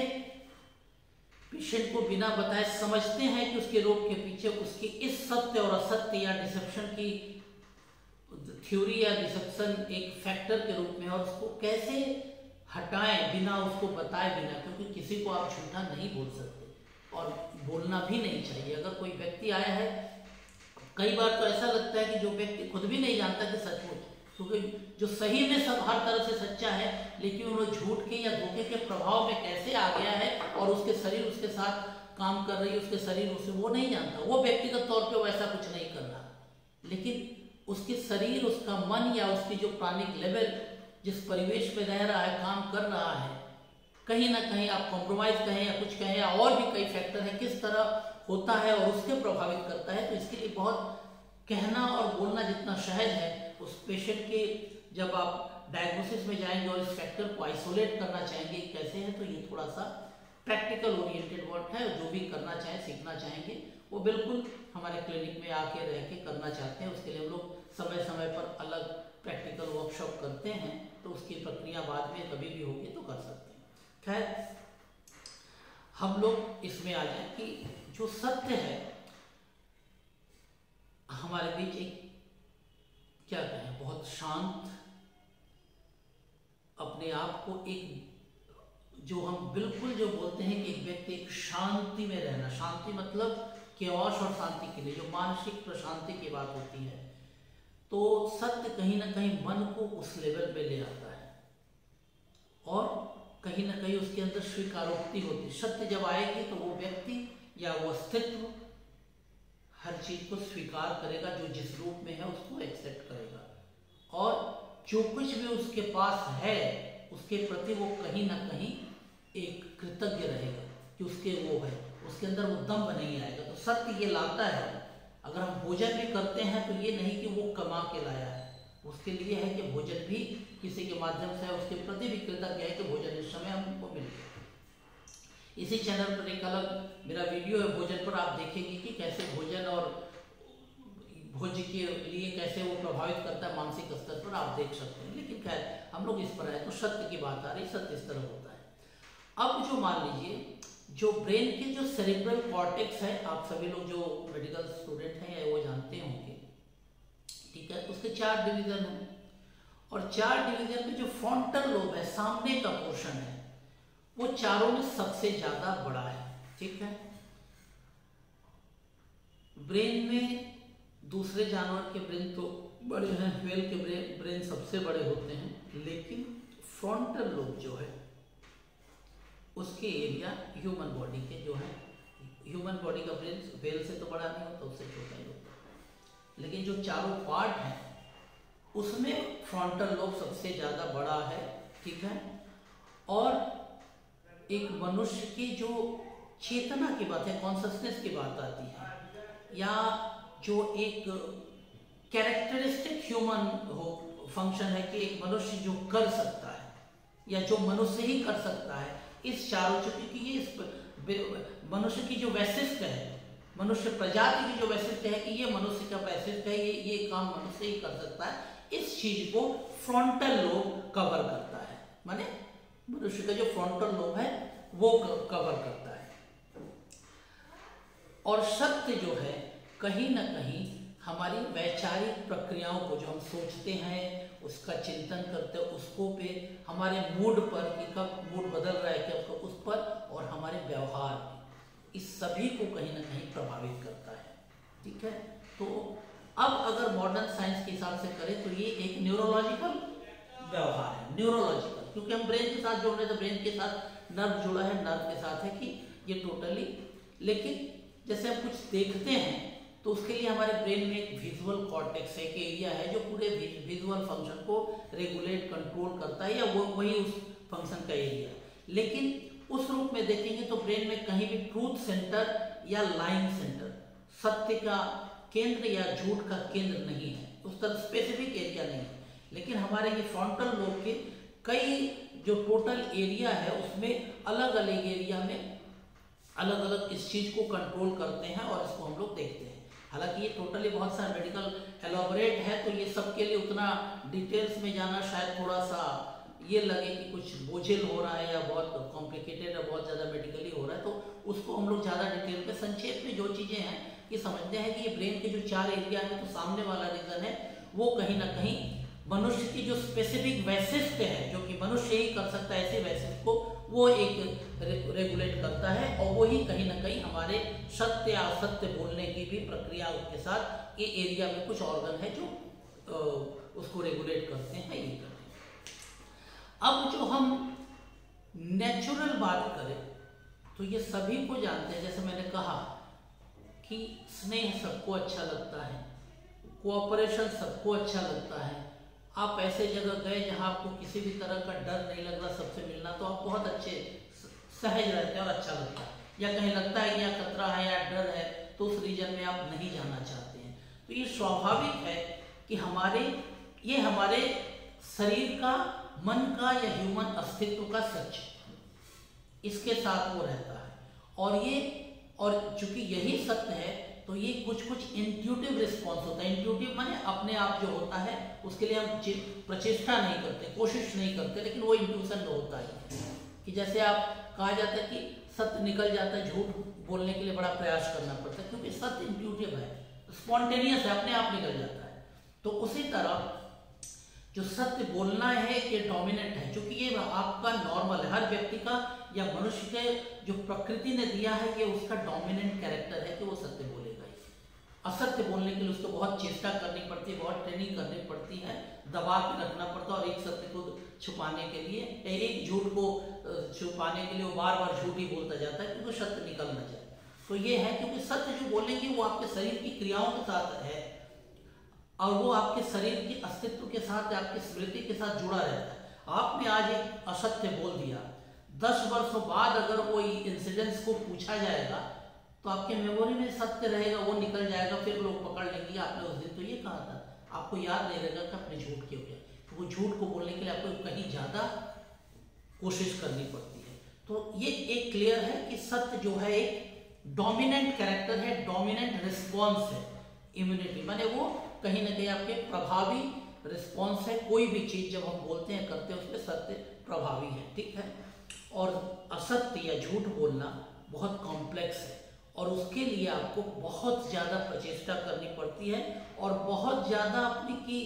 [SPEAKER 1] पेशेंट को बिना बताए समझते हैं कि उसके रोग के पीछे उसकी इस सत्य और असत्य या डिसेप्शन की थ्योरी या डिसेप्शन एक फैक्टर के रूप में, और उसको कैसे हटाएं बिना उसको बताए बिना, क्योंकि किसी को आप झूठा नहीं बोल सकते और बोलना भी नहीं चाहिए। अगर कोई व्यक्ति आया है, कई बार तो ऐसा लगता है कि जो व्यक्ति खुद भी नहीं जानता कि सचमुच, क्योंकि जो सही में सब हर तरह से सच्चा है, लेकिन वो झूठ के या धोखे के प्रभाव में कैसे आ गया है और उसके शरीर उसके साथ काम कर रही है, उसके शरीर उसे वो नहीं जानता। वो व्यक्तिगत तौर पे वैसा कुछ नहीं कर रहा, लेकिन उसके शरीर, उसका मन या उसकी जो प्राणिक लेवल जिस परिवेश में रह रहा है, काम कर रहा है, कहीं ना कहीं आप कॉम्प्रोमाइज कहें या कुछ कहें, या और भी कई फैक्टर हैं, किस तरह होता है और उसके प्रभावित करता है। तो इसके लिए बहुत कहना और बोलना जितना सहज है, उस पेशेंट के जब आप डायग्नोसिस में जाएंगे और इस फैक्टर को आइसोलेट करना चाहेंगे कैसे है, तो ये थोड़ा सा प्रैक्टिकल ओरिएंटेड वर्क है। जो भी करना चाहें, सीखना चाहेंगे, वो बिल्कुल हमारे क्लिनिक में आके रह के करना चाहते हैं। उसके लिए हम लोग समय समय पर अलग प्रैक्टिकल वर्कशॉप करते हैं, तो उसकी प्रक्रिया बाद में कभी भी होगी तो कर सकते हैं। खैर, हम लोग इसमें आ जाए कि जो सत्य है हमारे बीच एक, क्या कहें, बहुत शांत, अपने आप को एक, जो हम बिल्कुल जो बोलते हैं कि एक व्यक्ति एक शांति में रहना, शांति मतलब केओस और शांति के लिए जो मानसिक प्रशांति की बात होती है, तो सत्य कहीं ना कहीं मन को उस लेवल पे ले आता है। और कहीं ना कहीं उसके अंदर स्वीकारोक्ति होती। सत्य जब आएगी तो वो व्यक्ति या वो अस्तित्व हर चीज को स्वीकार करेगा, जो जिस रूप में है उसको एक्सेप्ट करेगा, और जो कुछ भी उसके पास है उसके प्रति वो कहीं ना कहीं एक कृतज्ञ रहेगा कि उसके वो है, उसके अंदर वो दम्भ नहीं आएगा। तो सत्य ये लाता है। अगर हम भोजन भी करते हैं तो ये नहीं कि वो कमा के लाया है, उसके लिए है कि भोजन भी किसी के माध्यम से है, उसके प्रति भी कृतज्ञ है कि भोजन इस समय हमको मिल गया। इसी चैनल पर एक अलग मेरा वीडियो है भोजन पर, आप देखेंगे कि कैसे भोजन और भोज्य के लिए कैसे वो प्रभावित करता है मानसिक स्तर पर, आप देख सकते हैं। लेकिन खैर हम लोग इस पर आए तो सत्य की बात आ रही, सत्य इस तरह होता है। अब जो मान लीजिए जो ब्रेन के जो सेरेब्रल कॉर्टेक्स है, आप सभी लोग जो मेडिकल स्टूडेंट हैं या वो जानते होंगे, ठीक है, उसके 4 डिवीजन हैं, और 4 डिवीजन में जो फ्रंटल लोब है, सामने का पोर्शन है, वो चारों में सबसे ज्यादा बड़ा है। ठीक है, ब्रेन में दूसरे जानवर के ब्रेन तो बड़े हैं, व्हेल के ब्रेन सबसे बड़े होते हैं, लेकिन फ्रंटल लोब जो है उसके एरिया ह्यूमन बॉडी के जो है, ह्यूमन बॉडी का ब्रेन व्हेल से तो बड़ा नहीं होता, उससे छोटा ही होता है, लेकिन जो चारों पार्ट हैं उसमें फ्रंटल लोब सबसे ज्यादा बड़ा है। ठीक है, और एक मनुष्य की जो चेतना की बात है, कॉन्शसनेस की बात आती है, या जो एक कैरेक्टरिस्टिक ह्यूमन हो फंक्शन है कि एक मनुष्य जो कर सकता है या जो मनुष्य ही कर सकता है, इस चारों, क्योंकि ये इस मनुष्य की जो वैशिष्ट है, मनुष्य प्रजाति की जो वैशिष्ट है कि ये मनुष्य का वैशिष्ट है, ये काम मनुष्य ही कर सकता है, इस चीज को फ्रंटल लोब कवर करता है। माने मनुष्य का जो फ्रंटल लोब है वो कवर करता है। और सत्य जो है कहीं ना कहीं हमारी वैचारिक प्रक्रियाओं को, जो हम सोचते हैं, उसका चिंतन करते हैं, उसको पे हमारे मूड पर कि कब मूड बदल रहा है क्या उस पर, और हमारे व्यवहार, इस सभी को कहीं ना कहीं प्रभावित करता है। ठीक है, तो अब अगर मॉडर्न साइंस के हिसाब से करें तो ये एक न्यूरोलॉजिकल व्यवहार है, न्यूरोलॉजिकल, क्योंकि हम ब्रेन के साथ जोड़ रहे हैं तो ब्रेन के साथ नर्व जुड़ा है, नर्व के साथ है कि ये टोटली। लेकिन जैसे हम कुछ देखते हैं तो उसके लिए हमारे ब्रेन में एक विजुअल कॉर्टेक्स है, एक एरिया है जो पूरे विजुअल फंक्शन को रेगुलेट कंट्रोल करता है, या वो वही उस फंक्शन का एरिया। लेकिन उस रूप में देखेंगे तो ब्रेन में कहीं भी ट्रूथ सेंटर या लाइन सेंटर, सत्य का केंद्र या झूठ का केंद्र नहीं है, उस तरह स्पेसिफिक एरिया नहीं है। लेकिन हमारे ये फ्रंटल लोब के कई जो टोटल एरिया है उसमें अलग अलग एरिया में अलग अलग इस चीज को कंट्रोल करते हैं, और इसको हम लोग देखते हैं। हालांकि ये टोटली बहुत सारा मेडिकल एलोबरेट है, तो ये सबके लिए उतना डिटेल्स में जाना शायद थोड़ा सा ये लगे कि कुछ बोझिल हो रहा है या बहुत कॉम्प्लिकेटेड है, बहुत ज़्यादा मेडिकली हो रहा है, तो उसको हम लोग ज़्यादा डिटेल में संक्षेप में जो चीज़ें हैं कि समझते हैं कि ये ब्रेन के जो 4 एरिया है, तो सामने वाला रीजन है वो कहीं ना कहीं मनुष्य की जो स्पेसिफिक वैशिष्ट है, जो कि मनुष्य ही कर सकता है, ऐसे वैशिष्ट को वो एक रेगुलेट करता है, और वो ही कहीं ना कहीं हमारे सत्य या असत्य बोलने की भी प्रक्रिया के साथ ये एरिया में कुछ ऑर्गन है जो उसको रेगुलेट करते हैं, ये करते हैं। अब जो हम नेचुरल बात करें तो ये सभी को जानते हैं, जैसे मैंने कहा कि स्नेह सबको अच्छा लगता है, कोऑपरेशन सबको अच्छा लगता है। आप ऐसे जगह गए जहां आपको किसी भी तरह का डर नहीं लग रहा सबसे मिलना, तो आप बहुत अच्छे सहज रहते हैं और अच्छा लगता है। या कहीं लगता है या खतरा है या डर है तो उस रीजन में आप नहीं जाना चाहते हैं। तो ये स्वाभाविक है कि ये हमारे शरीर का, मन का या ह्यूमन अस्तित्व का सच, इसके साथ वो रहता है। और चूंकि यही सत्य है तो ये कुछ इंट्यूटिव रिस्पॉन्स होता है। इंट्यूटिव माने अपने आप जो होता है उसके लिए हम प्रचेष्टा नहीं करते, कोशिश नहीं करते, लेकिन वो इंट्यूशन होता है कि जैसे आप कहा जाता है कि सत्य निकल जाता है, झूठ बोलने के लिए बड़ा प्रयास करना पड़ता है, क्योंकि सत्य इंट्यूटिव है, स्पॉन्टेनियस है, अपने आप निकल जाता है। तो उसी तरह जो सत्य बोलना है ये डोमिनेंट है, क्योंकि ये आपका नॉर्मल है, हर व्यक्ति का या मनुष्य के जो प्रकृति ने दिया है ये उसका डोमिनेंट कैरेक्टर है कि वो सत्य बोलेगा। असत्य बोलने के लिए उसको बहुत चेष्टा करनी पड़ती है, बहुत ट्रेनिंग करनी पड़ती है, दबा के रखना पड़ता है, और एक सत्य को छुपाने के लिए, एक झूठ को छुपाने के लिए वो बार बार झूठ ही बोलता जाता है क्योंकि सत्य निकल ना जाए। तो ये है क्योंकि सत्य जो बोलेंगे वो आपके शरीर की क्रियाओं के साथ है और वो आपके शरीर के अस्तित्व के साथ, आपकी स्मृति के साथ जुड़ा रहता है। आपने आज एक असत्य बोल दिया, 10 वर्षों बाद अगर वो इंसिडेंट्स को पूछा जाएगा तो आपके मेमोरी में सत्य रहेगा, वो निकल जाएगा, फिर लोग पकड़ लेंगे आपने उस दिन तो ये कहा था। आपको याद नहीं रहेगा कि आपने झूठ क्यों किया। तो वो झूठ को बोलने के लिए आपको कहीं ज़्यादा कोशिश करनी पड़ती है। तो ये एक क्लियर है कि सत्य जो है एक डोमिनेंट कैरेक्टर है, डोमिनेंट रिस्पॉन्स है। इम्यूनिटी माने वो कहीं ना कहीं आपके प्रभावी रिस्पॉन्स है। कोई भी चीज़ जब हम बोलते हैं करते हैं उसमें सत्य प्रभावी है, ठीक है। और असत्य या झूठ बोलना बहुत कॉम्प्लेक्स है और उसके लिए आपको बहुत ज़्यादा प्रचेष्टा करनी पड़ती है और बहुत ज़्यादा अपनी की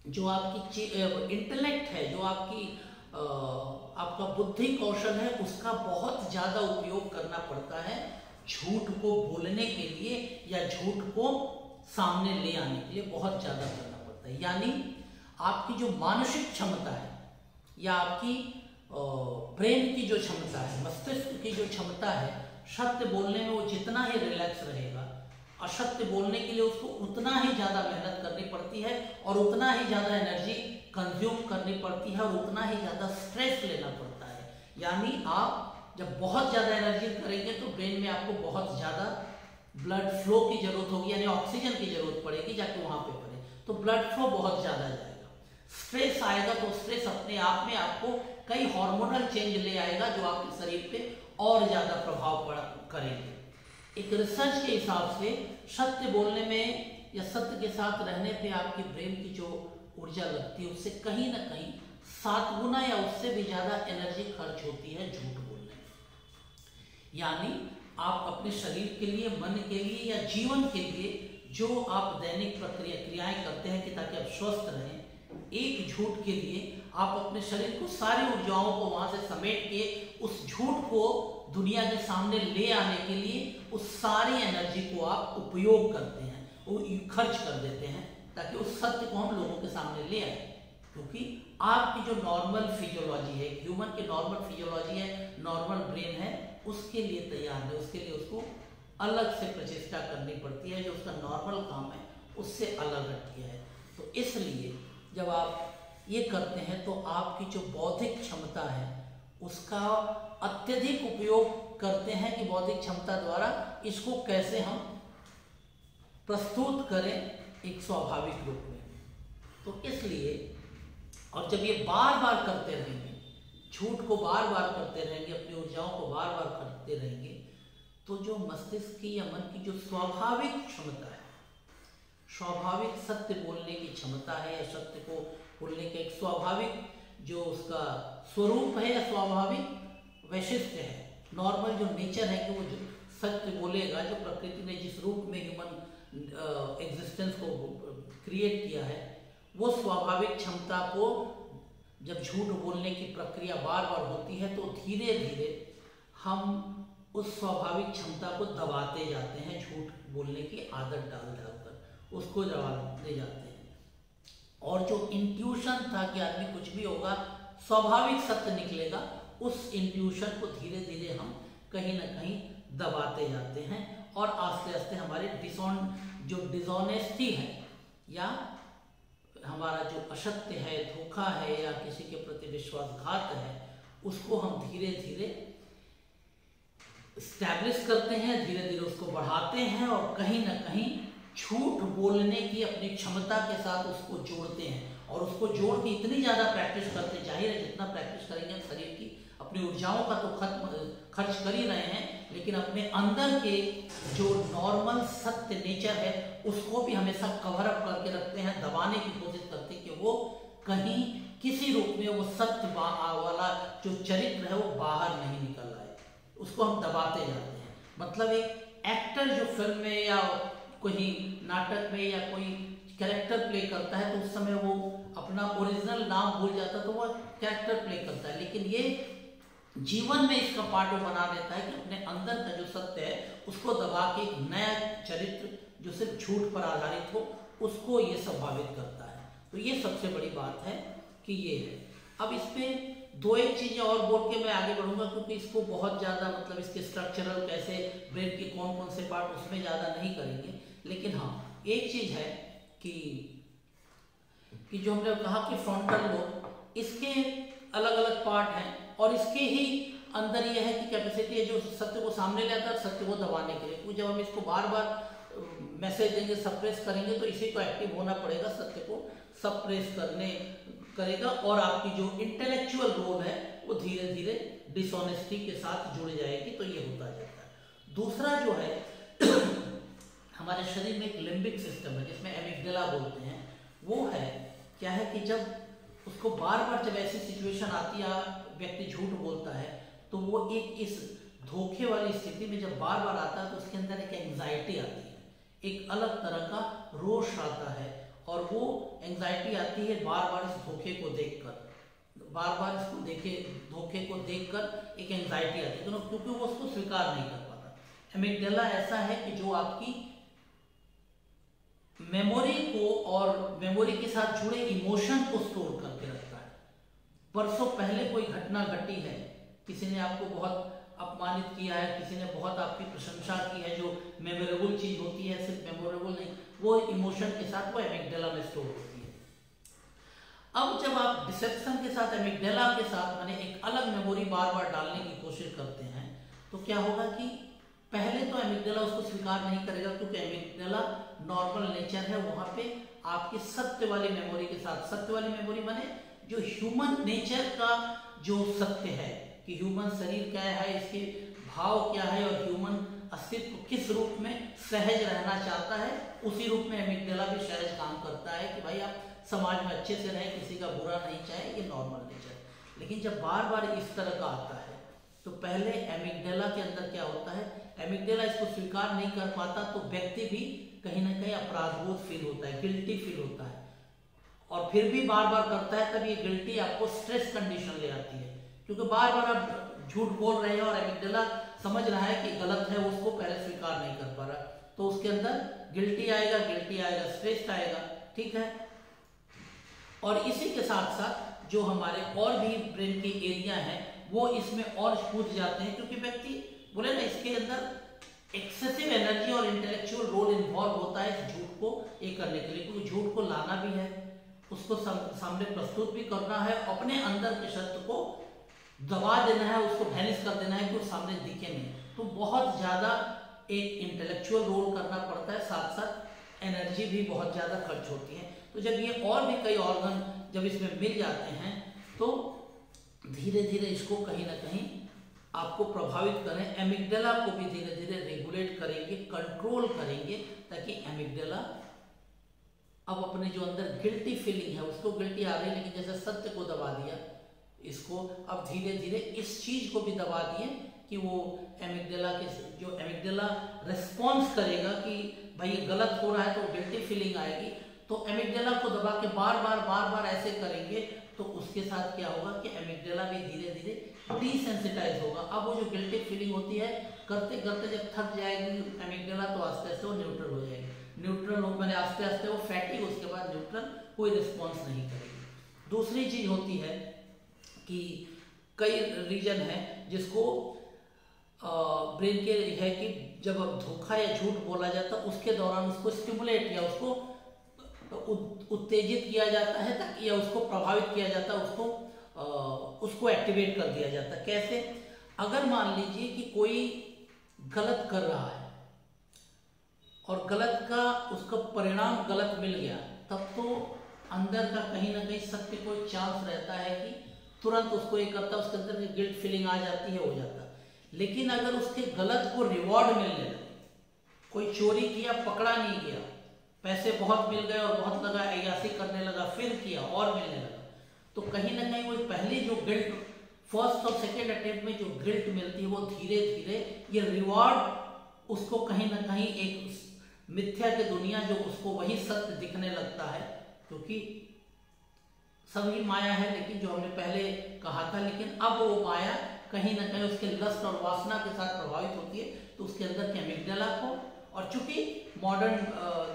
[SPEAKER 1] जो आपकी इंटेलेक्ट है, जो आपकी आपका बुद्धि कौशल है, उसका बहुत ज़्यादा उपयोग करना पड़ता है झूठ को बोलने के लिए या झूठ को सामने ले आने के लिए बहुत ज़्यादा करना पड़ता है। यानी आपकी जो मानसिक क्षमता है या आपकी ब्रेन की जो क्षमता है, मस्तिष्क की जो क्षमता है, सत्य बोलने में वो जितना ही रिलैक्स रहेगा, असत्य बोलने के लिए उसको उतना ही ज़्यादा मेहनत करनी पड़ती है और उतना ही ज़्यादा एनर्जी कंज्यूम करनी पड़ती है और उतना ही ज़्यादा स्ट्रेस लेना पड़ता है। यानी आप जब बहुत ज़्यादा एनर्जी करेंगे तो ब्रेन में आपको बहुत ज़्यादा ब्लड फ्लो की जरूरत होगी, यानी ऑक्सीजन की जरूरत पड़ेगी जाके वहाँ पे पड़े, तो ब्लड फ्लो बहुत ज़्यादा जाएगा। स्ट्रेस आएगा तो स्ट्रेस अपने आप में आपको कई हार्मोनल चेंज ले आएगा जो आपके शरीर पे और ज़्यादा प्रभाव करेंगे। एक रिसर्च के हिसाब से सत्य बोलने में या सत्य के साथ रहने पे आपकी ब्रेन की जो ऊर्जा लगती है उससे कहीं ना कहीं 7 गुना या उससे भी ज़्यादा एनर्जी खर्च होती है झूठ बोलने में। यानी आप अपने शरीर के लिए, मन के लिए या जीवन के लिए जो आप दैनिक क्रियाएं करते हैं कि ताकि आप स्वस्थ रहें, एक झूठ के लिए आप अपने शरीर को सारी ऊर्जाओं को वहां से समेट के उस झूठ को दुनिया के सामने ले आने के लिए उस सारी एनर्जी को आप उपयोग करते हैं, वो खर्च कर देते हैं ताकि उस सत्य को हम लोगों के सामने ले आए। क्योंकि आपकी जो नॉर्मल फिजियोलॉजी है, ह्यूमन की नॉर्मल फिजियोलॉजी है, नॉर्मल ब्रेन है, उसके लिए तैयार है, उसके लिए उसको अलग से प्रचेष्टा करनी पड़ती है। जो उसका नॉर्मल काम है उससे अलग हटती है। तो इसलिए जब आप ये करते हैं तो आपकी जो बौद्धिक क्षमता है उसका अत्यधिक उपयोग करते हैं कि बौद्धिक क्षमता द्वारा इसको कैसे हम प्रस्तुत करें एक स्वाभाविक रूप में। तो इसलिए और जब ये बार बार करते रहेंगे, झूठ को बार बार करते रहेंगे, अपनी ऊर्जाओं को बार बार करते रहेंगे, तो जो मस्तिष्क की या मन की जो स्वाभाविक क्षमता है, स्वाभाविक सत्य बोलने की क्षमता है या सत्य को बोलने का एक स्वाभाविक जो उसका स्वरूप है या स्वाभाविक वैशिष्ट्य है, नॉर्मल जो नेचर है कि वो जो सत्य बोलेगा, जो प्रकृति ने जिस रूप में ह्यूमन एग्जिस्टेंस को क्रिएट किया है, वो स्वाभाविक क्षमता को जब झूठ बोलने की प्रक्रिया बार बार होती है तो धीरे धीरे हम उस स्वाभाविक क्षमता को दबाते जाते हैं, झूठ बोलने की आदत डाल डालकर उसको दबाते जाते हैं। और जो इंट्यूशन था कि आदमी कुछ भी होगा स्वाभाविक सत्य निकलेगा, उस इंट्यूशन को धीरे धीरे हम कहीं ना कहीं दबाते जाते हैं और आस्ते आस्ते हमारे जो डिसऑनेस्टी है या हमारा जो असत्य है, धोखा है या किसी के प्रति विश्वासघात है, उसको हम धीरे धीरे स्टैब्लिश करते हैं, धीरे धीरे उसको बढ़ाते हैं और कहीं ना कहीं झूठ बोलने की अपनी क्षमता के साथ उसको जोड़ते हैं और उसको जोड़ के इतनी ज़्यादा प्रैक्टिस करते, जाहिर है जितना प्रैक्टिस करेंगे शरीर की अपनी ऊर्जाओं का तो खर्च कर ही रहे हैं, लेकिन अपने अंदर के जो नॉर्मल सत्य नेचर है उसको भी हमेशा कवर अप करके रखते हैं, दबाने की कोशिश करते हैं कि वो कहीं किसी रूप में वो सत्य वाला जो चरित्र है वो बाहर नहीं निकल आए, उसको हम दबाते जाते हैं। मतलब एक एक्टर जो फिल्म में या कोई नाटक में या कोई कैरेक्टर प्ले करता है तो उस समय वो अपना ओरिजिनल नाम भूल जाता है तो वो कैरेक्टर प्ले करता है, लेकिन ये जीवन में इसका पार्ट बना देता है कि अपने अंदर का जो सत्य है उसको दबा के एक नया चरित्र जो सिर्फ झूठ पर आधारित हो उसको ये संभावित करता है। तो ये सबसे बड़ी बात है कि ये है। अब इस पे दो एक चीजें और बोल के मैं आगे बढ़ूंगा, क्योंकि इसको बहुत ज्यादा मतलब इसके स्ट्रक्चरल कैसे ब्रेन के कौन कौन से पार्ट उसमें ज्यादा नहीं करेंगे। लेकिन हाँ एक चीज है कि जो हमने कहा कि फ्रंटल लोब इसके अलग अलग पार्ट हैं और इसके ही अंदर यह है कि कैपेसिटी है जो सत्य को सामने ले आता है, सत्य को दबाने के लिए। क्योंकि जब हम इसको बार बार मैसेज देंगे, सप्रेस करेंगे, तो इसी को एक्टिव होना पड़ेगा, सत्य को सप्रेस करेगा और आपकी जो इंटेलेक्चुअल रोल है वो धीरे धीरे डिसऑनेस्टी के साथ जुड़ जाएगी। तो ये होता जाता है। दूसरा जो है हमारे शरीर में एक लिम्बिक सिस्टम है जिसमें एमिग्डाला बोलते हैं। वो है क्या है कि जब उसको बार बार जब ऐसी सिचुएशन आती है, व्यक्ति झूठ बोलता है, तो वो एक इस धोखे वाली स्थिति में जब बार बार आता है तो उसके अंदर एक एंजाइटी आती है, एक अलग तरह का रोष आता है। और वो एंजाइटी आती है बार बार इस धोखे को देखकर, बार बार इसको धोखे को देखकर एक एंजाइटी आती है, क्योंकि वो उसको स्वीकार नहीं कर पाता। एमिग्डाला ऐसा है कि जो आपकी मेमोरी को और मेमोरी के साथ जुड़े इमोशन को स्टोर करके रखता है। परसों पहले कोई घटना घटी है, किसी ने आपको बहुत अपमानित किया है, किसी ने बहुत आपकी प्रशंसा की है, जो मेमोरेबल चीज होती है, सिर्फ मेमोरेबल नहीं, वो इमोशन के साथ वो एमिग्डाला में स्टोर होती है। अब जब आप डिसेप्शन के साथ एमिग्डाला के साथ माने एक अलग मेमोरी बार बार डालने की कोशिश करते हैं, तो क्या होगा कि पहले तो एमिग्डाला उसको स्वीकार नहीं करेगा, क्योंकि एमिग्डाला नॉर्मल नेचर है, वहां पे आपकी सत्य वाली मेमोरी के साथ, सत्य वाली मेमोरी माने जो ह्यूमन नेचर का जो सत्य है कि ह्यूमन शरीर क्या है, इसके भाव क्या है और ह्यूमन अस्तित्व किस रूप में सहज रहना चाहता है, उसी रूप में एमिग्डाला भी सहज काम करता है कि भाई आप समाज में अच्छे से रहें, किसी का बुरा नहीं चाहे, ये नॉर्मल नेचर। लेकिन जब बार बार इस तरह का आता है तो पहले एमिग्डाला के अंदर क्या होता है, एमिग्डाला इसको स्वीकार नहीं कर पाता तो व्यक्ति भी कहीं ना कहीं अपराधबोध फील होता है, गिल्टी फील होता है, और फिर भी बार बार करता है। तब ये गिल्टी आपको स्ट्रेस कंडीशन ले आती है, क्योंकि बार बार आप झूठ बोल रहे हैं और एमिग्डाला समझ रहा है कि गलत है, उसको पहले स्वीकार नहीं कर पा रहा, तो उसके अंदर गिल्टी आएगा, स्ट्रेस आएगा, ठीक है। और इसी के साथ साथ जो हमारे और भी ब्रेन के एरिया हैं वो इसमें और कूद जाते हैं, क्योंकि व्यक्ति बोले ना इसके अंदर एक्सेसिव एनर्जी और इंटेलेक्चुअल रोल इन्वॉल्व होता है इस झूठ को ये करने के लिए, क्योंकि झूठ को लाना भी है, उसको सामने प्रस्तुत भी करना है, अपने अंदर के सत्य को दबा देना है, उसको वैनिश कर देना है कि वो सामने दिखे नहीं। तो बहुत ज्यादा एक इंटेलेक्चुअल रोल करना पड़ता है, साथ साथ एनर्जी भी बहुत ज्यादा खर्च होती है। तो जब ये और भी कई ऑर्गन जब इसमें मिल जाते हैं तो धीरे धीरे इसको कहीं ना कहीं आपको प्रभावित करें, एमिग्डाला को भी धीरे धीरे रेगुलेट करेंगे, कंट्रोल करेंगे, ताकि एमिग्डाला अब अपने जो अंदर गिल्टी फीलिंग है उसको, गिल्टी आ रही है लेकिन जैसे सत्य को दबा दिया, इसको अब धीरे धीरे इस चीज को भी दबा दिए कि वो एमिग्डाला के जो एमिग्डाला रिस्पॉन्स करेगा कि भाई ये गलत हो रहा है, तो गिल्टी फीलिंग आएगी, तो एमिग्डाला को दबा के बार बार ऐसे करेंगे, तो उसके साथ क्या होगा कि एमिग्डाला भी धीरे धीरे डिसेंसिटाइज होगा। अब वो जो गिल्टी फीलिंग होती है करते करते जब थक जाएगी एमिग्डाला, तो आस्ते आस्ते वो न्यूट्रल हो जाएगी। न्यूट्रल हो मैंने आस्ते आस्ते वो फैटी, उसके बाद न्यूट्रल, कोई रिस्पॉन्स नहीं करेगी। दूसरी चीज होती है कि कई रीजन है जिसको ब्रेन के है कि जब धोखा या झूठ बोला जाता है उसके दौरान उसको स्टिमुलेट या उसको उत्तेजित किया जाता है, ताकि या उसको प्रभावित किया जाता है, उसको एक्टिवेट कर दिया जाता है। कैसे? अगर मान लीजिए कि कोई गलत कर रहा है और गलत का उसका परिणाम गलत मिल गया, तब तो अंदर का कहीं ना कहीं सत्य को चांस रहता है कि तुरंत उसको ये करता है, उसके अंदर गिल्ट फीलिंग आ जाती है, हो जाता है। लेकिन अगर उसके गलत को रिवॉर्ड मिलने लगे, कोई चोरी किया पकड़ा नहीं गया, पैसे बहुत मिल गए और बहुत लगा, अय्यासी करने लगा, फिर किया और मिलने लगा, तो कहीं ना कहीं वो पहली जो गिल्ट फर्स्ट और सेकेंड अटेम्प्ट में जो गिल्ट मिलती है वो धीरे धीरे ये रिवॉर्ड उसको कहीं ना कहीं एक मिथ्या की दुनिया जो उसको वही सत्य दिखने लगता है, क्योंकि सभी माया है, लेकिन जो हमने पहले कहा था, लेकिन अब वो माया कहीं ना कहीं उसके लस्ट और वासना के साथ प्रभावित होती है, तो उसके अंदर के एमिग्डाला को, और चूंकि मॉडर्न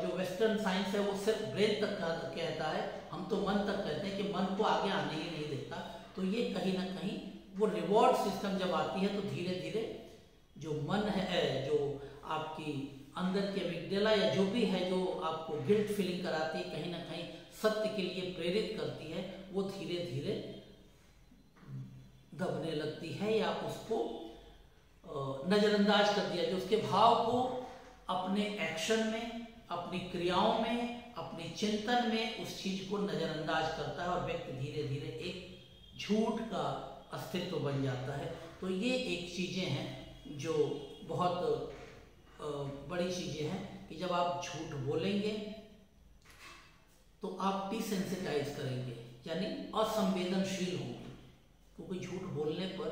[SPEAKER 1] जो वेस्टर्न साइंस है वो सिर्फ ब्रेन तक कहता है, हम तो मन तक कहते हैं कि मन को आगे आने ही नहीं देता, तो ये कहीं ना कहीं वो रिवॉर्ड सिस्टम जब आती है तो धीरे धीरे जो मन है, जो आपकी अंदर के अमिगडाला या जो भी है जो आपको गिल्ट फीलिंग कराती है, कहीं ना कहीं सत्य के लिए प्रेरित करती है, वो धीरे धीरे दबने लगती है या उसको नज़रअंदाज कर दिया, जो उसके भाव को अपने एक्शन में, अपनी क्रियाओं में, अपने चिंतन में उस चीज को नज़रअंदाज करता है और व्यक्ति धीरे धीरे एक झूठ का अस्तित्व बन जाता है। तो ये एक चीज़ें हैं जो बहुत बड़ी चीज़ें हैं कि जब आप झूठ बोलेंगे तो आप डिसेंसिटाइज करेंगे, यानी असंवेदनशील होंगे, क्योंकि झूठ बोलने पर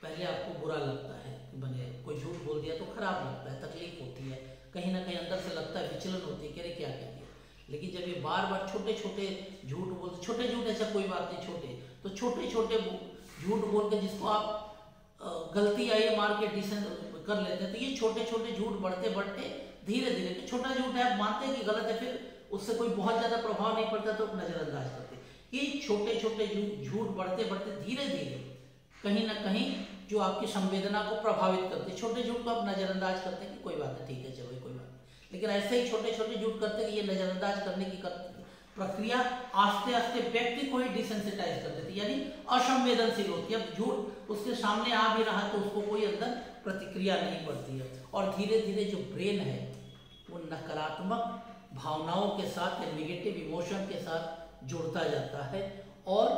[SPEAKER 1] पहले आपको बुरा लगता है कि मैंने कोई झूठ बोल दिया तो खराब लगता है, तकलीफ होती है, कहीं ना कहीं अंदर से लगता है, विचलन होती है कि अरे क्या कह दिया। लेकिन जब ये बार बार छोटे छोटे झूठ बोलते, छोटे झूठ ऐसा कोई बात नहीं, छोटे तो छोटे छोटे झूठ बोल के जिसको आप गलती आई है मार के डिसेंट कर लेते हैं, तो ये छोटे छोटे झूठ बढ़ते बढ़ते धीरे धीरे, तो छोटा झूठ है आप मानते हैं कि गलत है, फिर उससे कोई बहुत ज्यादा प्रभाव नहीं पड़ता तो नजरअंदाज करते। ये छोटे छोटे झूठ बढ़ते बढ़ते धीरे धीरे कहीं ना कहीं जो आपकी संवेदना को प्रभावित करते, छोटे झूठ को आप नजरअंदाज करते हैं कि कोई बात है, ठीक है चलो कोई बात नहीं, लेकिन ऐसे ही छोटे छोटे झूठ करते कि ये नजरअंदाज करने की प्रक्रिया आस्ते आस्ते व्यक्ति को ही डिसेंसिटाइज कर देती, यानी असंवेदनशील होती है। अब झूठ उसके सामने आ भी रहा तो उसको कोई अंदर प्रतिक्रिया नहीं पड़ती है, और धीरे धीरे जो ब्रेन है वो नकारात्मक भावनाओं के साथ या नेगेटिव इमोशन के साथ जुड़ता जाता है और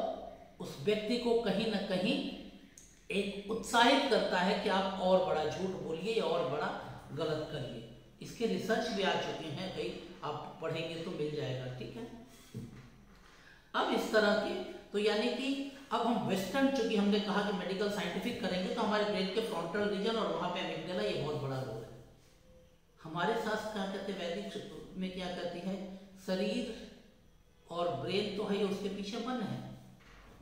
[SPEAKER 1] उस व्यक्ति को कहीं ना कहीं एक उत्साहित करता है कि आप और बड़ा झूठ बोलिए या और बड़ा गलत करिए। इसके रिसर्च भी आ चुके हैं, कहीं आप पढ़ेंगे तो मिल जाएगा, ठीक है। अब इस तरह के तो यानी कि अब हम वेस्टर्न, चूंकि हमने कहा कि मेडिकल साइंटिफिक करेंगे तो हमारे ब्रेन के फ्रंटल रीजन और वहां पे अमिगडाला ये बहुत बड़ा रोल है। हमारे शास्त्र क्या कहते हैं, वैदिक में क्या कहती है, शरीर और ब्रेन तो है, उसके पीछे मन है,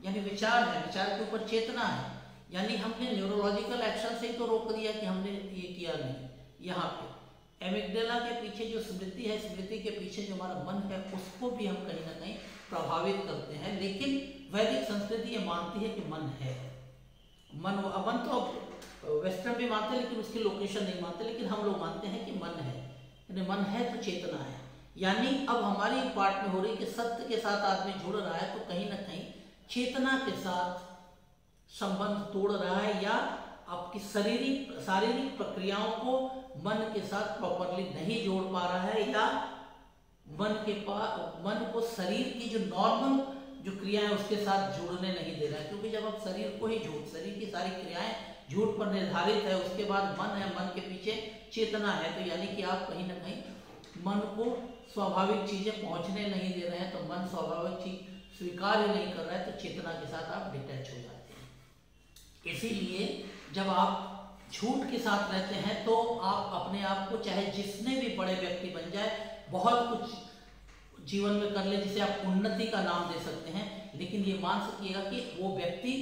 [SPEAKER 1] यानी विचार है, विचार के ऊपर चेतना है, यानी हमने न्यूरोलॉजिकल एक्शन से ही तो रोक दिया कि हमने ये किया नहीं। यहाँ पे एमिगडाला के पीछे जो स्मृति है, स्मृति के पीछे जो हमारा मन है, उसको भी हम कहीं ना कहीं प्रभावित करते हैं। लेकिन वैदिक संस्कृति ये मानती है कि मन है, मन तो वेस्टर्न भी मानते हैं लेकिन उसकी लोकेशन नहीं मानते, लेकिन हम लोग मानते हैं कि मन है, यानी मन है तो चेतना है। यानी अब हमारी पार्ट में हो रही कि सत्य के साथ आदमी जुड़ रहा है तो कहीं ना कहीं चेतना के साथ संबंध तोड़ रहा है, या आपकी शारीरिक प्रक्रियाओं को मन के साथ प्रॉपरली नहीं जोड़ पा रहा है, या मन को शरीर की जो नॉर्मल जो क्रियाएं उसके साथ जुड़ने नहीं दे रहा है। क्योंकि जब आप शरीर को ही शरीर की सारी क्रियाएं झूठ पर निर्धारित है, उसके बाद मन है, मन के पीछे चेतना है, तो यानी कि आप कहीं ना कहीं मन को स्वाभाविक चीजें पहुंचने नहीं दे रहे हैं, तो मन स्वाभाविक चीज स्वीकार ही नहीं कर रहा है, तो चेतना के साथ आप डिटैच हो जाते हैं। इसीलिए जब आप झूठ के साथ रहते हैं तो आप अपने आप को, चाहे जितने भी बड़े व्यक्ति बन जाए, बहुत कुछ जीवन में कर ले जिसे आप उन्नति का नाम दे सकते हैं, लेकिन ये मान सकिएगा कि वो व्यक्ति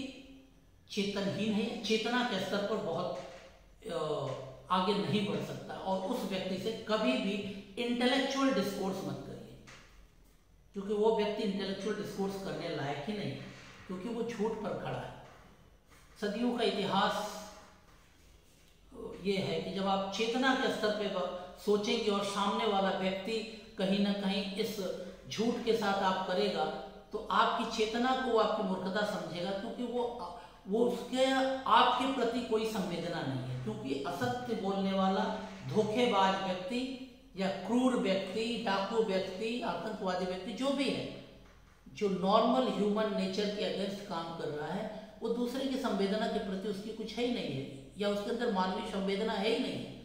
[SPEAKER 1] चेतनहीन है, चेतना के स्तर पर बहुत आगे नहीं बढ़ सकता। और उस व्यक्ति से कभी भी इंटेलेक्चुअल डिस्कोर्स मत करिए, क्योंकि वो व्यक्ति इंटेलेक्चुअल डिस्कोर्स करने लायक ही नहीं, क्योंकि वो झूठ पर खड़ा है। सदियों का इतिहास ये है कि जब आप चेतना के स्तर पे सोचेंगे और सामने वाला व्यक्ति कहीं ना कहीं इस झूठ के साथ आप करेगा, तो आपकी चेतना को आपकी मूर्खता समझेगा, क्योंकि वो उसके आपके प्रति कोई संवेदना नहीं है। क्योंकि असत्य बोलने वाला धोखेबाज व्यक्ति या क्रूर व्यक्ति, डाकू व्यक्ति, आतंकवादी व्यक्ति, जो भी है, जो नॉर्मल ह्यूमन नेचर के अगेंस्ट काम कर रहा है, वो दूसरे की संवेदना के प्रति उसकी कुछ है ही नहीं है, या उसके अंदर मानवीय संवेदना है ही नहीं है।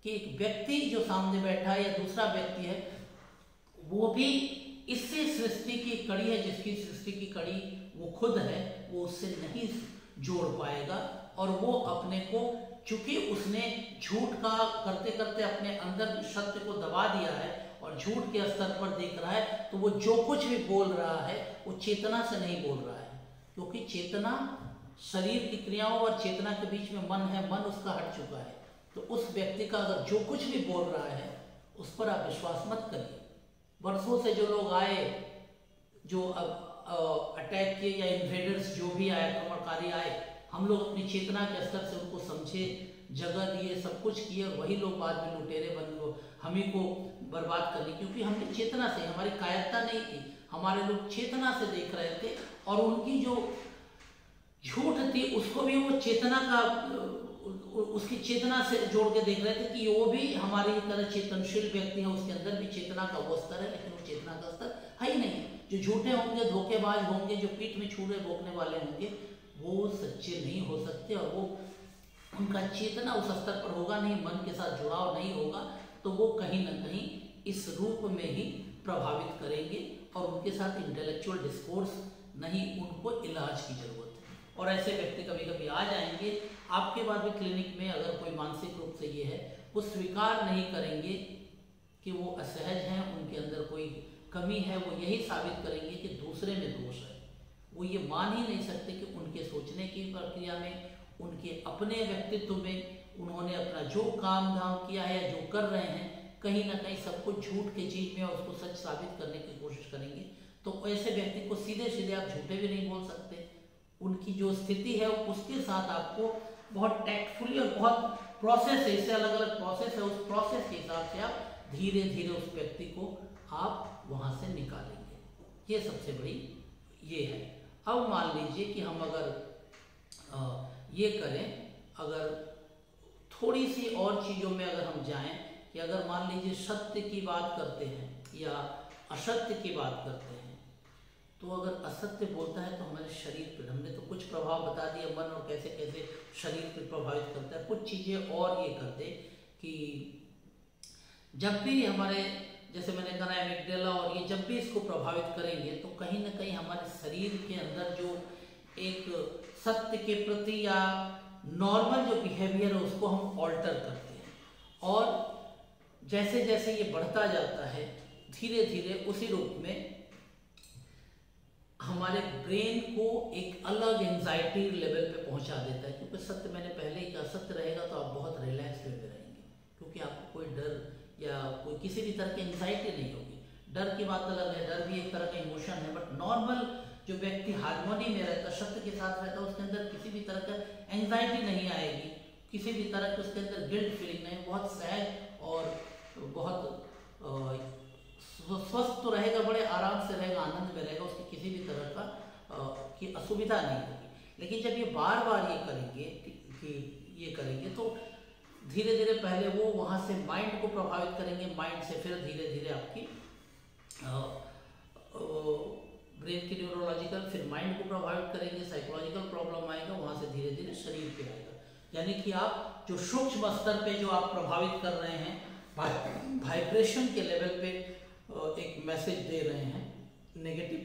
[SPEAKER 1] कि एक व्यक्ति जो सामने बैठा है या दूसरा व्यक्ति है, वो भी इससे सृष्टि की कड़ी है, जिसकी सृष्टि की कड़ी वो खुद है, वो उससे नहीं जोड़ पाएगा। और वो अपने को, चूंकि उसने झूठ का करते करते अपने अंदर सत्य को दबा दिया है और झूठ के स्तर पर देख रहा है, तो वो जो कुछ भी बोल रहा है वो चेतना से नहीं बोल रहा है, क्योंकि चेतना, शरीर की क्रियाओं और चेतना के बीच में मन है, मन उसका हट चुका है। तो उस व्यक्ति का अगर जो कुछ भी बोल रहा है उस पर आप विश्वास मत करिए। वर्षों से जो लोग आए, जो अब अटैक किए या इन्वेडर्स जो भी आए, आक्रमणकारी आए, हम लोग अपनी चेतना के स्तर से उनको समझे, जगह दिए, सब कुछ किए, और वही लोग बाद में लुटेरे बन गए हम ही को बर्बाद करने, क्योंकि हमने चेतना से, हमारी कायरता नहीं थी, हमारे लोग चेतना से देख रहे थे, और उनकी जो झूठ थी उसको भी वो चेतना का, उसकी चेतना से जोड़ के देख रहे थे कि वो भी हमारी तरह चेतनशील व्यक्ति है, उसके अंदर भी चेतना का वो स्तर है, लेकिन वो चेतना का स्तर है ही नहीं। जो झूठे होंगे, धोखेबाज होंगे, जो पीठ में छुरे भोंकने वाले होंगे, वो सच्चे नहीं हो सकते, और वो उनका चेतना उस स्तर पर होगा नहीं, मन के साथ जुड़ाव नहीं होगा, तो वो कहीं ना कहीं इस रूप में ही प्रभावित करेंगे, और उनके साथ इंटेलेक्चुअल डिस्कोर्स नहीं, उनको इलाज की जरूरत है। और ऐसे व्यक्ति कभी कभी आ जाएंगे आपके बाद भी क्लिनिक में, अगर कोई मानसिक रूप से ये है, वो स्वीकार नहीं करेंगे कि वो असहज हैं, उनके अंदर कोई कमी है, वो यही साबित करेंगे कि दूसरे में दोष है। वो ये मान ही नहीं सकते कि उनके सोचने की प्रक्रिया में, उनके अपने व्यक्तित्व में, उन्होंने अपना जो काम धाम किया है या जो कर रहे हैं, कहीं ना कहीं सब कुछ झूठ की चीज में और उसको सच साबित करने की कोशिश करेंगे। तो ऐसे व्यक्ति को सीधे सीधे आप झूठे भी नहीं बोल सकते, उनकी जो स्थिति है उसके साथ आपको बहुत टैक्टफुली, और बहुत प्रोसेस है, इससे अलग अलग प्रोसेस है, उस प्रोसेस के हिसाब से आप धीरे धीरे उस व्यक्ति को आप वहां से निकालेंगे। ये सबसे बड़ी ये है। अब मान लीजिए कि हम अगर ये करें, अगर थोड़ी सी और चीज़ों में अगर हम जाएं, कि अगर मान लीजिए सत्य की बात करते हैं या असत्य की बात करते हैं, तो अगर असत्य बोलता है तो हमारे शरीर पर, हमने तो कुछ प्रभाव बता दिया मन और कैसे कैसे शरीर पर प्रभावित करता है, कुछ चीज़ें और ये करते कि जब भी हमारे, जैसे मैंने कहा एमिग्डाला, और ये जब भी इसको प्रभावित करेंगे तो कहीं ना कहीं हमारे शरीर के अंदर जो एक सत्य के प्रति या नॉर्मल जो बिहेवियर है उसको हम ऑल्टर करते हैं, और जैसे जैसे ये बढ़ता जाता है धीरे धीरे उसी रूप में हमारे ब्रेन को एक अलग एंजाइटी लेवल पे पहुंचा देता है। क्योंकि सत्य, मैंने पहले ही कहा, सत्य रहेगा तो आप बहुत रिलैक्स वे में रहेंगे, क्योंकि आपको कोई डर या कोई किसी भी तरह की एंजाइटी नहीं होगी। डर की बात अलग है, डर भी एक तरह का इमोशन है, बट नॉर्मल जो व्यक्ति हार्मोनी में रहता, सत्य के साथ रहता, उसके अंदर किसी भी तरह का एंजाइटी नहीं आएगी, किसी भी तरह की उसके अंदर गिल्ट फीलिंग नहीं, बहुत सहज और बहुत स्वस्थ तो रहेगा, बड़े आराम से रहेगा, आनंद में रहेगा, उसकी किसी भी तरह का की असुविधा नहीं होगी। लेकिन जब ये बार बार ये करेंगे कि ये करेंगे तो धीरे धीरे पहले वो वहाँ से माइंड को प्रभावित करेंगे, माइंड से फिर धीरे धीरे आपकी ब्रेन की न्यूरोलॉजिकल, फिर माइंड को प्रभावित करेंगे, साइकोलॉजिकल प्रॉब्लम आएगा, वहाँ से धीरे धीरे शरीर पे आएगा। यानी कि आप जो सूक्ष्म स्तर पे जो आप प्रभावित कर रहे हैं, वाइब्रेशन के लेवल पे एक मैसेज दे रहे हैं, नेगेटिव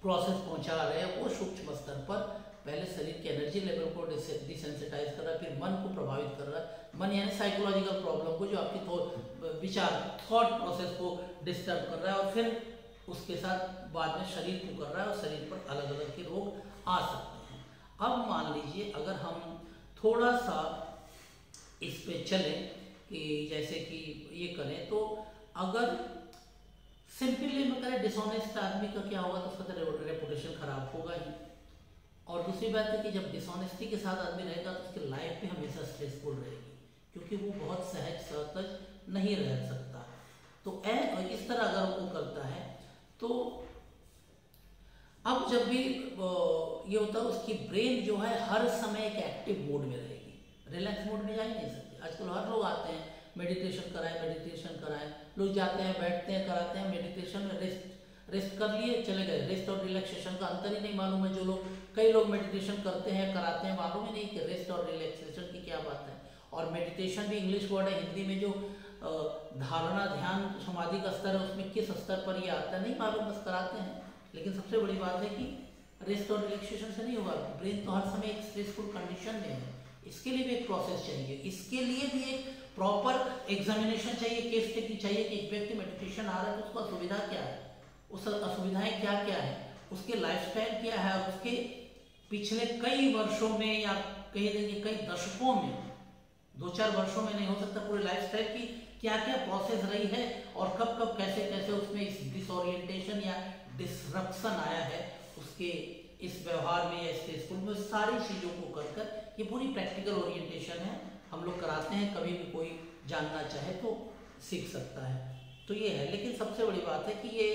[SPEAKER 1] प्रोसेस पहुंचा रहे हैं, वो सूक्ष्म स्तर पर पहले शरीर के एनर्जी लेवल को डिसेंसिटाइज कर रहा है, फिर मन को प्रभावित कर रहा है। मन यानी साइकोलॉजिकल प्रॉब्लम को, जो आपकी विचार, थॉट प्रोसेस को डिस्टर्ब कर रहा है, और फिर उसके साथ बाद में शरीर को कर रहा है, और शरीर पर अलग अलग के रोग आ सकते हैं। अब मान लीजिए अगर हम थोड़ा सा इस पे चलें कि जैसे कि ये करें, तो अगर सिंपली में करें डिसऑनेस्ट आदमी का क्या होगा, तो उसका तो रेपुटेशन खराब होगा ही। और दूसरी बात है कि जब डिसऑनेस्टी के साथ आदमी रहेगा तो उसकी लाइफ भी हमेशा स्ट्रेसफुल रहेगी, क्योंकि वो बहुत सहज सहज नहीं रह सकता। तो इस तरह अगर वो करता है, तो अब जब भी ये होता है, उसकी ब्रेन जो है हर समय एक एक्टिव मोड में रहेगी, रिलैक्स मोड में जा ही नहीं सकती। आजकल हर लोग आते हैं, मेडिटेशन कराएं, लोग जाते हैं, बैठते हैं, कराते हैं मेडिटेशन में, रेस्ट कर लिए, चले गए। रेस्ट और रिलैक्सेशन का अंतर ही नहीं मालूम है। कई लोग मेडिटेशन करते हैं, कराते हैं, मालूम ही नहीं कि रेस्ट और रिलैक्सेशन की क्या बात है। और मेडिटेशन भी इंग्लिश वर्ड है, हिंदी में जो धारणा, ध्यान, समाधि का स्तर है, उसमें किस स्तर पर ये आता है नहीं मालूम, बस कराते हैं। लेकिन सबसे बड़ी बात है कि रेस्ट और रिलैक्सेशन से नहीं होगा, ब्रेन तो हर समय एक स्ट्रेसफुल कंडीशन में है। इसके लिए भी एक प्रोसेस चाहिए, इसके लिए भी एक प्रॉपर एग्जामिनेशन चाहिए, केस स्टडी चाहिए कि एक व्यक्ति मेडिटेशन आ रहा है तो उसका असुविधा क्या है, उस असुविधाएं क्या क्या है, उसके लाइफस्टाइल क्या है, उसके पिछले कई वर्षों में या कहीं देंगे कई दशकों में, 2-4 वर्षों में नहीं हो सकता, पूरे लाइफस्टाइल की क्या क्या प्रोसेस रही है, और कब कब कैसे कैसे उसमें इस डिसओरिएंटेशन या डिसरप्शन आया है उसके इस व्यवहार में या इसके स्कूल में, सारी चीज़ों को कर कर, ये पूरी प्रैक्टिकल ओरिएंटेशन है, हम लोग कराते हैं। कभी भी कोई जानना चाहे तो सीख सकता है। तो ये है, लेकिन सबसे बड़ी बात है कि ये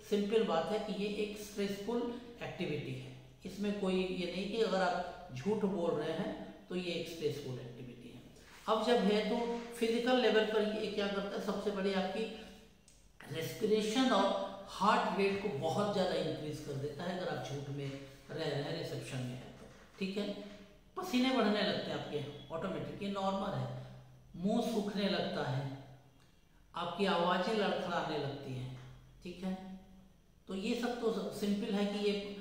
[SPEAKER 1] सिंपल बात है कि ये एक स्ट्रेसफुल एक्टिविटी है। इसमें कोई ये नहीं कि अगर आप झूठ बोल रहे हैं तो ये एक स्ट्रेसफुल एक्टिविटी है। अब जब है तो फिजिकल लेवल पर ये क्या करता है, सबसे बड़ी आपकी रेस्पिरेशन और हार्ट रेट को बहुत ज़्यादा इंक्रीज कर देता है अगर आप झूठ में रह रहे हैं, रिसेप्शन में है तो, ठीक है। पसीने बढ़ने लगते हैं आपके ऑटोमेटिक, ये नॉर्मल है। मुंह सूखने लगता है, आपकी आवाज़ें लड़खड़ाने लगती हैं, ठीक है। तो ये सब तो सिंपल है कि ये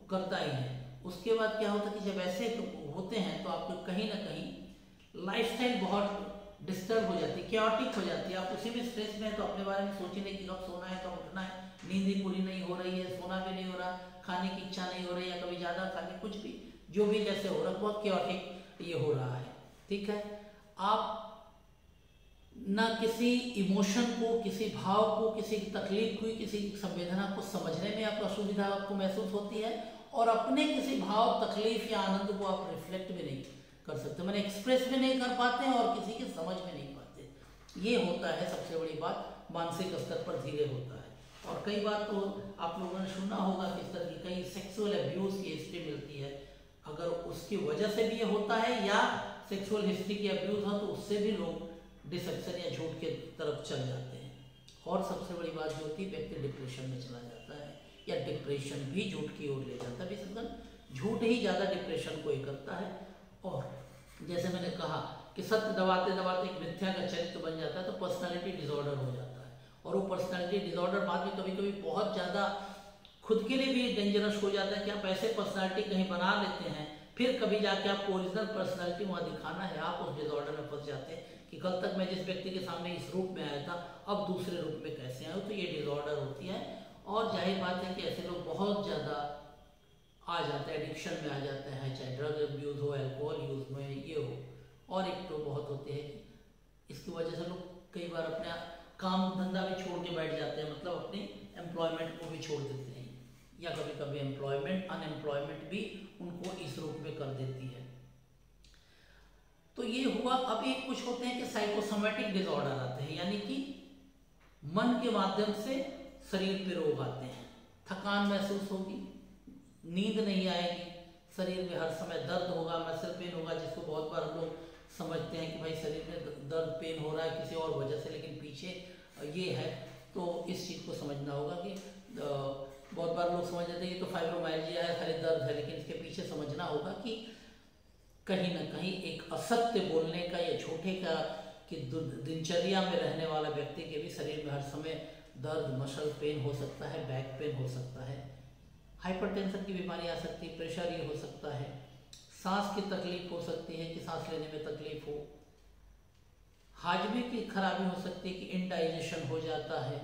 [SPEAKER 1] करता ही है। उसके बाद क्या होता है कि जब ऐसे होते हैं तो आपको कहीं ना कहीं लाइफस्टाइल बहुत डिस्टर्ब हो जाती है, क्योटिक हो जाती है। आप उसी में स्ट्रेस में है तो अपने बारे में सोचिए नहीं कि कब सोना है, कब उठना है, नींद ही पूरी नहीं हो रही है, सोना भी नहीं हो रहा, खाने की इच्छा नहीं हो रही, या कभी ज़्यादा खाने, कुछ भी जो भी जैसे हो रहा, बहुत क्योटिक ये हो रहा है, ठीक है। आप ना किसी इमोशन को, किसी भाव को, किसी तकलीफ को, किसी संवेदना को समझने में आपको असुविधा आपको महसूस होती है, और अपने किसी भाव, तकलीफ या आनंद को आप रिफ्लेक्ट भी नहीं कर सकते, मैंने एक्सप्रेस भी नहीं कर पाते हैं और किसी की समझ में नहीं पाते। ये होता है सबसे बड़ी बात, मानसिक स्तर पर धीरे होता है। और कई बार तो आप लोगों ने सुना होगा कि इस तरह की कई सेक्सुअल अब्यूज की हिस्ट्री मिलती है, अगर उसकी वजह से भी ये होता है या सेक्सुअल हिस्ट्री की अब्यूज हो तो उससे भी लोग डिसेप्शन या झूठ के तरफ चल जाते हैं। और सबसे बड़ी बात जो होती है, व्यक्ति डिप्रेशन में चला जाता है, या डिप्रेशन भी झूठ की ओर ले जाता है। बेसिकली झूठ ही ज़्यादा डिप्रेशन को ये करता है। और जैसे मैंने कहा कि सत्य दबाते दबाते एक मिथ्या का चरित्र बन जाता है तो पर्सनालिटी डिसऑर्डर हो जाता है। और वो पर्सनालिटी डिसऑर्डर बाद में कभी कभी बहुत ज़्यादा खुद के लिए भी डेंजरस हो जाता है कि आप ऐसे पर्सनालिटी कहीं बना लेते हैं, फिर कभी जाके आपको ओरिजिनल पर्सनालिटी वहाँ दिखाना है, आप उस डिसऑर्डर में फंस जाते हैं कि कल तक मैं जिस व्यक्ति के सामने इस रूप में आया था अब दूसरे रूप में कैसे आया। तो ये डिसऑर्डर होती है। और जाहिर बात है कि ऐसे लोग बहुत ज़्यादा आ जाते हैं, एडिक्शन में आ जाते हैं, चाहे ड्रग अब्यूज़ हो, अल्कोहल यूज़ में ये हो। और एक तो बहुत होते हैं कि इसकी वजह से लोग कई बार अपना काम धंधा भी छोड़ के बैठ जाते हैं, मतलब अपनी एम्प्लॉयमेंट को भी छोड़ देते हैं, या कभी कभी एम्प्लॉयमेंट, अनएम्प्लॉयमेंट भी उनको इस रूप में कर देती है। तो ये हुआ। अब एक कुछ होते हैं कि साइकोसोमेटिक डिसऑर्डर आते हैं, यानी कि मन के माध्यम से शरीर पे रोग आते हैं। थकान महसूस होगी, नींद नहीं आएगी, शरीर में हर समय दर्द होगा, मसल पेन होगा, जिसको बहुत बार हम लोग समझते हैं कि भाई शरीर में दर्द पेन हो रहा है किसी और वजह से, लेकिन पीछे ये है। तो इस चीज़ को समझना होगा कि बहुत बार लोग समझ जाते हैं ये तो फाइब्रोमाइल्जिया है, खाली दर्द है, लेकिन इसके पीछे समझना होगा कि कहीं ना कहीं एक असत्य बोलने का या झूठे का कि दिनचर्या में रहने वाला व्यक्ति के भी शरीर में हर समय दर्द, मसल पेन हो सकता है, बैक पेन हो सकता है, हाइपरटेंशन की बीमारी आ सकती है, प्रेशर ये हो सकता है, सांस की तकलीफ हो सकती है कि सांस लेने में तकलीफ हो, हाजमे की खराबी हो सकती है कि इनडाइजेशन हो जाता है,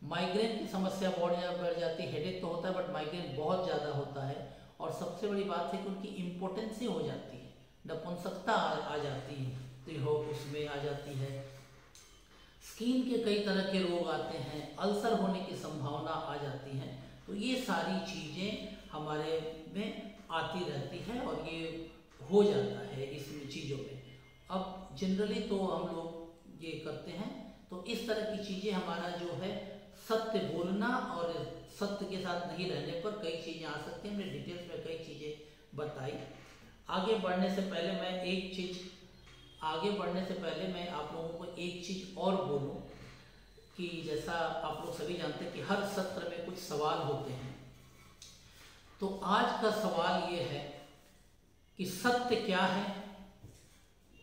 [SPEAKER 1] माइग्रेन की समस्या बढ़ जाती है। हेडेक तो होता है बट माइग्रेन बहुत ज़्यादा होता है। और सबसे बड़ी बात है कि उनकी इम्पोर्टेंसी हो जाती है, नपुंसकता आ जाती है, तो हो उसमें आ जाती है। स्किन के कई तरह के रोग आते हैं, अल्सर होने की संभावना आ जाती है। तो ये सारी चीज़ें हमारे में आती रहती है और ये हो जाता है इस चीज़ों में। अब जनरली तो हम लोग ये करते हैं, तो इस तरह की चीज़ें हमारा जो है सत्य बोलना और सत्य के साथ नहीं रहने पर कई चीज़ें आ सकती हैं। हमने डिटेल्स में कई चीज़ें बताई। आगे बढ़ने से पहले मैं आप लोगों को एक चीज़ और बोलूं कि जैसा आप लोग सभी जानते हैं कि हर सत्र में कुछ सवाल होते हैं। तो आज का सवाल ये है कि सत्य क्या है।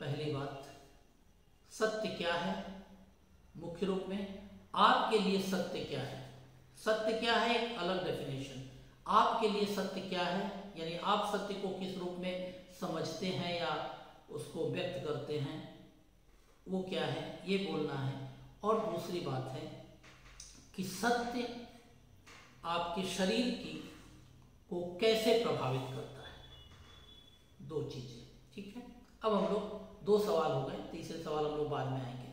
[SPEAKER 1] पहली बात, सत्य क्या है मुख्य रूप में, आपके लिए सत्य क्या है। सत्य क्या है एक अलग डेफिनेशन, आपके लिए सत्य क्या है, यानी आप सत्य को किस रूप में समझते हैं या उसको व्यक्त करते हैं, वो क्या है ये बोलना है। और दूसरी बात है कि सत्य आपके शरीर को कैसे प्रभावित करता है। दो चीजें, ठीक है। अब हम लोग दो सवाल हो गए, तीसरे सवाल हम लोग बाद में आएंगे।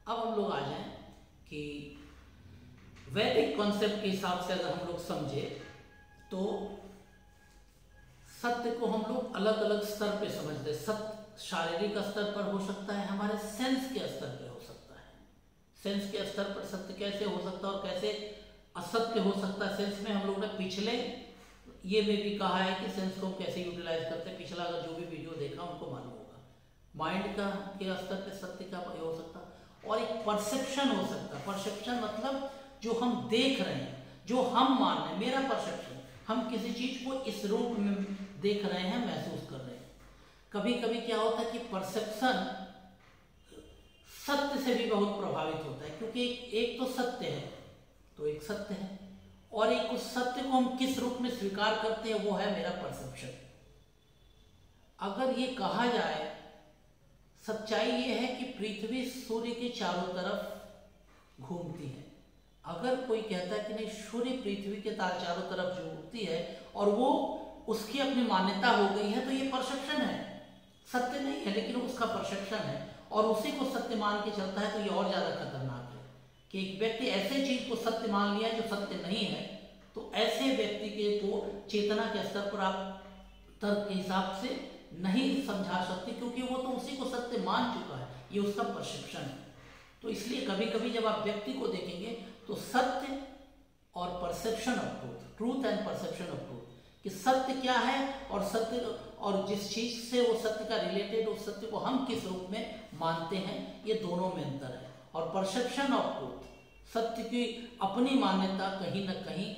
[SPEAKER 1] अब हम लोग आ जाएं कि वैदिक कॉन्सेप्ट के हिसाब से अगर हम लोग समझे तो सत्य को हम लोग अलग अलग स्तर पे समझते हैं। सत्य शारीरिक स्तर पर हो सकता है, हमारे सेंस के स्तर पे हो सकता है। सेंस के स्तर पर सत्य कैसे हो सकता है और कैसे असत्य हो सकता है। सेंस में हम लोग ने पिछले ये में भी कहा है कि सेंस को हम कैसे यूटिलाइज करते हैं। पिछला अगर जो भी वीडियो देखा उनको मालूम होगा। माइंड का के स्तर पे सत्य का हो सकता है और एक परसेप्शन हो सकता है। परसेप्शन मतलब जो हम देख रहे हैं, जो हम मान रहे हैं, मेरा परसेप्शन, हम किसी चीज को इस रूप में देख रहे हैं, महसूस कर रहे हैं। कभी कभी क्या होता है कि परसेप्शन सत्य से भी बहुत प्रभावित होता है, क्योंकि एक तो सत्य है, तो एक सत्य है, और एक उस सत्य को हम किस रूप में स्वीकार करते हैं वो है मेरा परसेप्शन। अगर ये कहा जाए, सच्चाई ये है कि पृथ्वी सूर्य के चारों तरफ घूमती है। अगर कोई कहता है कि नहीं, सूर्य पृथ्वी के चारों तरफ घूमती है और वो उसकी अपनी मान्यता हो गई है, तो ये परसेप्शन है, सत्य नहीं है, लेकिन उसका परसेप्शन है और उसी को सत्य मान के चलता है। तो ये और ज्यादा खतरनाक है कि एक व्यक्ति ऐसे चीज को सत्य मान लिया जो सत्य नहीं है। तो ऐसे व्यक्ति के को चेतना के स्तर पर आप तर्क के हिसाब से नहीं समझा सकते, क्योंकि वो तो उसी को सत्य मान चुका है, ये उसका परसेप्शन है। तो इसलिए कभी कभी जब आप व्यक्ति को देखेंगे तो सत्य और perception of truth and perception of truth, कि सत्य क्या है और सत्य और जिस चीज से वो सत्य का रिलेटेड, उस सत्य को हम किस रूप में मानते हैं, ये दोनों में अंतर है। और परसेप्शन ऑफ ट्रूथ, सत्य की अपनी मान्यता कहीं ना कहीं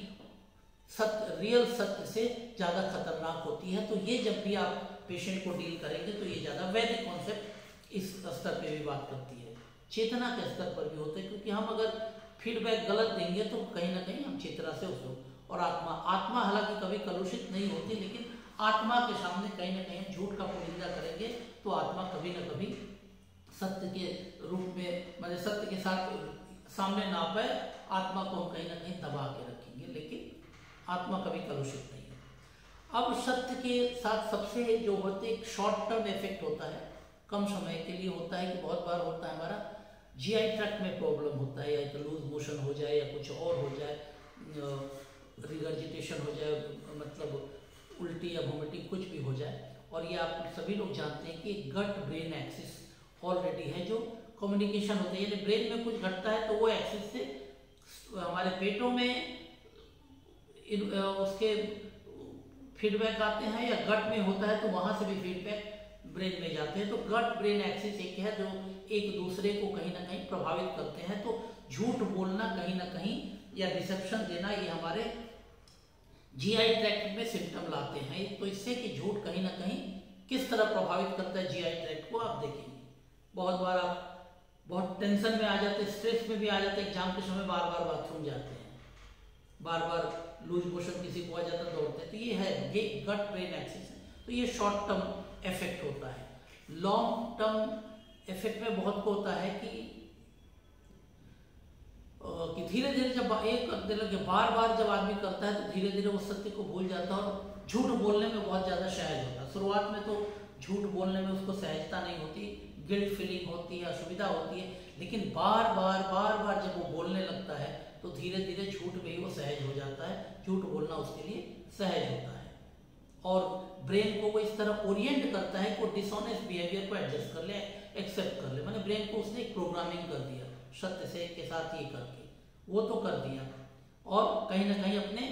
[SPEAKER 1] सत्य, रियल सत्य से ज्यादा खतरनाक होती है। तो ये जब भी आप पेशेंट को डील करेंगे तो ये ज्यादा वैदिक कॉन्सेप्ट इस स्तर पे भी बात करती है, चेतना के स्तर पर भी होता है। क्योंकि हम अगर फीडबैक गलत देंगे तो कहीं ना कहीं हम चेतना से उसको, और आत्मा हालांकि कभी कलुषित नहीं होती, लेकिन आत्मा के सामने कहीं ना कहीं झूठ का पुलिंदा करेंगे तो आत्मा कभी ना कभी सत्य के रूप में, मतलब सत्य के साथ सामने ना पाए, आत्मा को हम कहीं ना कहीं दबा के रखेंगे, लेकिन आत्मा कभी कलुषित नहीं है। अब सत्य के साथ सबसे जो होते एक शॉर्ट टर्म इफेक्ट होता है, कम समय के लिए होता है, कि बहुत बार होता है हमारा जीआई ट्रैक्ट में प्रॉब्लम होता है, या तो लूज मोशन हो जाए या कुछ और हो जाए, रिगर्जिटेशन हो जाए, मतलब उल्टी या वोमिटिंग कुछ भी हो जाए। और ये आप सभी लोग जानते हैं कि गट ब्रेन एक्सिस ऑलरेडी है जो कम्युनिकेशन होता है, यानी ब्रेन में कुछ घटता है तो वो एक्सिस से हमारे पेटों में उसके फीडबैक आते हैं, या गट में होता है तो वहां से भी फीडबैक ब्रेन में जाते हैं। तो गट ब्रेन एक्सिस एक है जो एक दूसरे को कहीं ना कहीं प्रभावित करते हैं। तो झूठ बोलना कहीं ना कहीं या डिसेप्शन देना, ये हमारे जीआई ट्रैक्ट में सिम्टम लाते हैं। तो इससे कि झूठ कहीं ना कहीं किस तरह प्रभावित करता है जीआई ट्रैक्ट को आप देखेंगे। बहुत बार आप बहुत टेंशन में आ जाते, स्ट्रेस में भी आ जाते, एग्जाम के समय बार बार बाथरूम जाते हैं, बार बार लूज मोशन किसी को आ जाता, दौड़ते हैं। तो ये है, ये गट ब्रेन एक्सिस है। तो ये शॉर्ट टर्म इफेक्ट होता है। लॉन्ग टर्म इफेक्ट में बहुत को होता है कि धीरे धीरे जब एक करने लगे, बार बार जब आदमी करता है तो धीरे धीरे वो सत्य को भूल जाता है और झूठ बोलने में बहुत ज्यादा सहज होता है। शुरुआत में तो झूठ बोलने में उसको सहजता नहीं होती, गिल्ट फीलिंग होती है, असुविधा होती है, लेकिन बार बार जब वो बोलने लगता है तो धीरे धीरे झूठ में ही वो सहज हो जाता है, झूठ बोलना उसके लिए सहज होता है। और ब्रेन को वो इस तरह ओरिएंट करता है कि वो डिसऑनेस्ट बिहेवियर को एडजस्ट कर ले, एक्सेप्ट कर ले। मैंने ब्रेन को उसने एक प्रोग्रामिंग कर दिया, सत्य से के साथ ये करके वो तो कर दिया, और कहीं ना कहीं अपने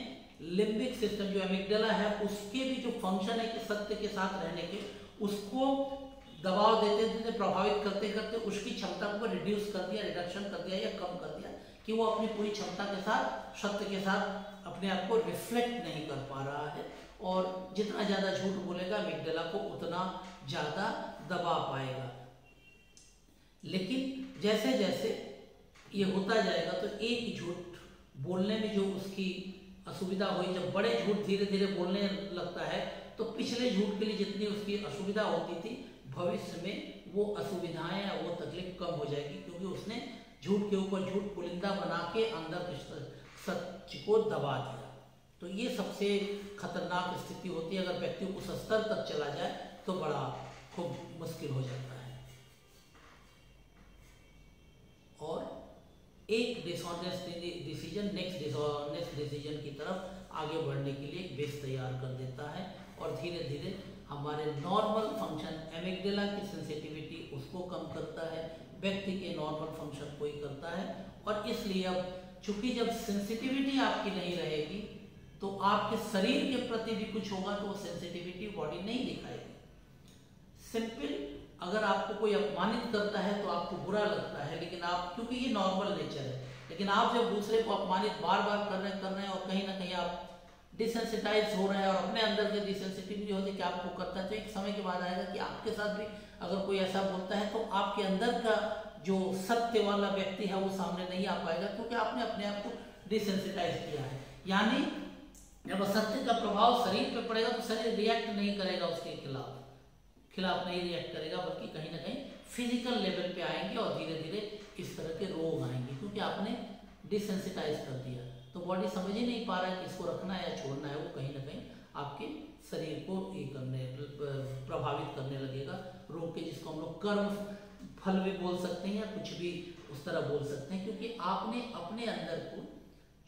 [SPEAKER 1] लिम्बिक सिस्टम जो एमिगडाला है उसके भी जो फंक्शन है कि सत्य के साथ रहने के, उसको दबाव देते देते प्रभावित करते करते उसकी क्षमता को रिड्यूस कर दिया, रिडक्शन कर दिया या कम कर दिया, कि वो अपनी पूरी क्षमता के साथ सत्य के साथ अपने आप को रिफ्लेक्ट नहीं कर पा रहा है। और जितना ज्यादा झूठ बोलेगा एमिगडाला को उतना ज्यादा दबा पाएगा। लेकिन जैसे जैसे ये होता जाएगा तो एक झूठ बोलने में जो उसकी असुविधा हुई, जब बड़े झूठ धीरे धीरे बोलने लगता है तो पिछले झूठ के लिए जितनी उसकी असुविधा होती थी, भविष्य में वो असुविधाएं या वो तकलीफ कम हो जाएगी, क्योंकि उसने झूठ के ऊपर झूठ पुलिंदा बना के अंदर सच को दबा दिया। तो ये सबसे खतरनाक स्थिति होती है। अगर व्यक्ति उस स्तर तक चला जाए तो बड़ा खूब मुश्किल हो जाता है। और एक dishonest decision next dishonest decision की तरफ आगे बढ़ने के लिए एक बेस तैयार कर देता है और धीरे धीरे हमारे नॉर्मल फंक्शन एमिगडाला की सेंसिटिविटी उसको कम करता है, व्यक्ति के नॉर्मल फंक्शन को ही करता है। और इसलिए अब चूंकि जब सेंसिटिविटी आपकी नहीं रहेगी तो आपके शरीर के प्रति भी कुछ होगा तो वो सेंसिटिविटी बॉडी नहीं दिखाएगी। सिंपल, अगर आपको कोई अपमानित करता है तो आपको बुरा लगता है, लेकिन आप, क्योंकि ये नॉर्मल नेचर है, लेकिन आप जब दूसरे को अपमानित बार बार कर रहे हैं और कहीं ना कहीं आप डिसेंसिटाइज हो रहे हैं और अपने अंदर से डिसेंसिटिविटी होती है कि आपको करता है, तो एक समय के बाद आएगा कि आपके साथ भी अगर कोई ऐसा बोलता है तो आपके अंदर का जो सत्य वाला व्यक्ति है वो सामने नहीं आ पाएगा, क्योंकि आपने अपने आप को डिसेंसिटाइज किया है। यानी जब असत्य का प्रभाव शरीर पे पड़ेगा तो शरीर रिएक्ट नहीं करेगा, उसके खिलाफ नहीं रिएक्ट करेगा, बल्कि कहीं ना कहीं फिजिकल लेवल पे आएंगे और धीरे धीरे इस तरह के रोग आएंगे, क्योंकि आपने डिसेंसिटाइज कर दिया। तो बॉडी समझ ही नहीं पा रहा है कि इसको रखना है या छोड़ना है, वो कहीं ना कहीं आपके शरीर को प्रभावित करने लगेगा रोग के, जिसको हम लोग कर्म फल भी बोल सकते हैं या कुछ भी उस तरह बोल सकते हैं, क्योंकि आपने अपने अंदर को,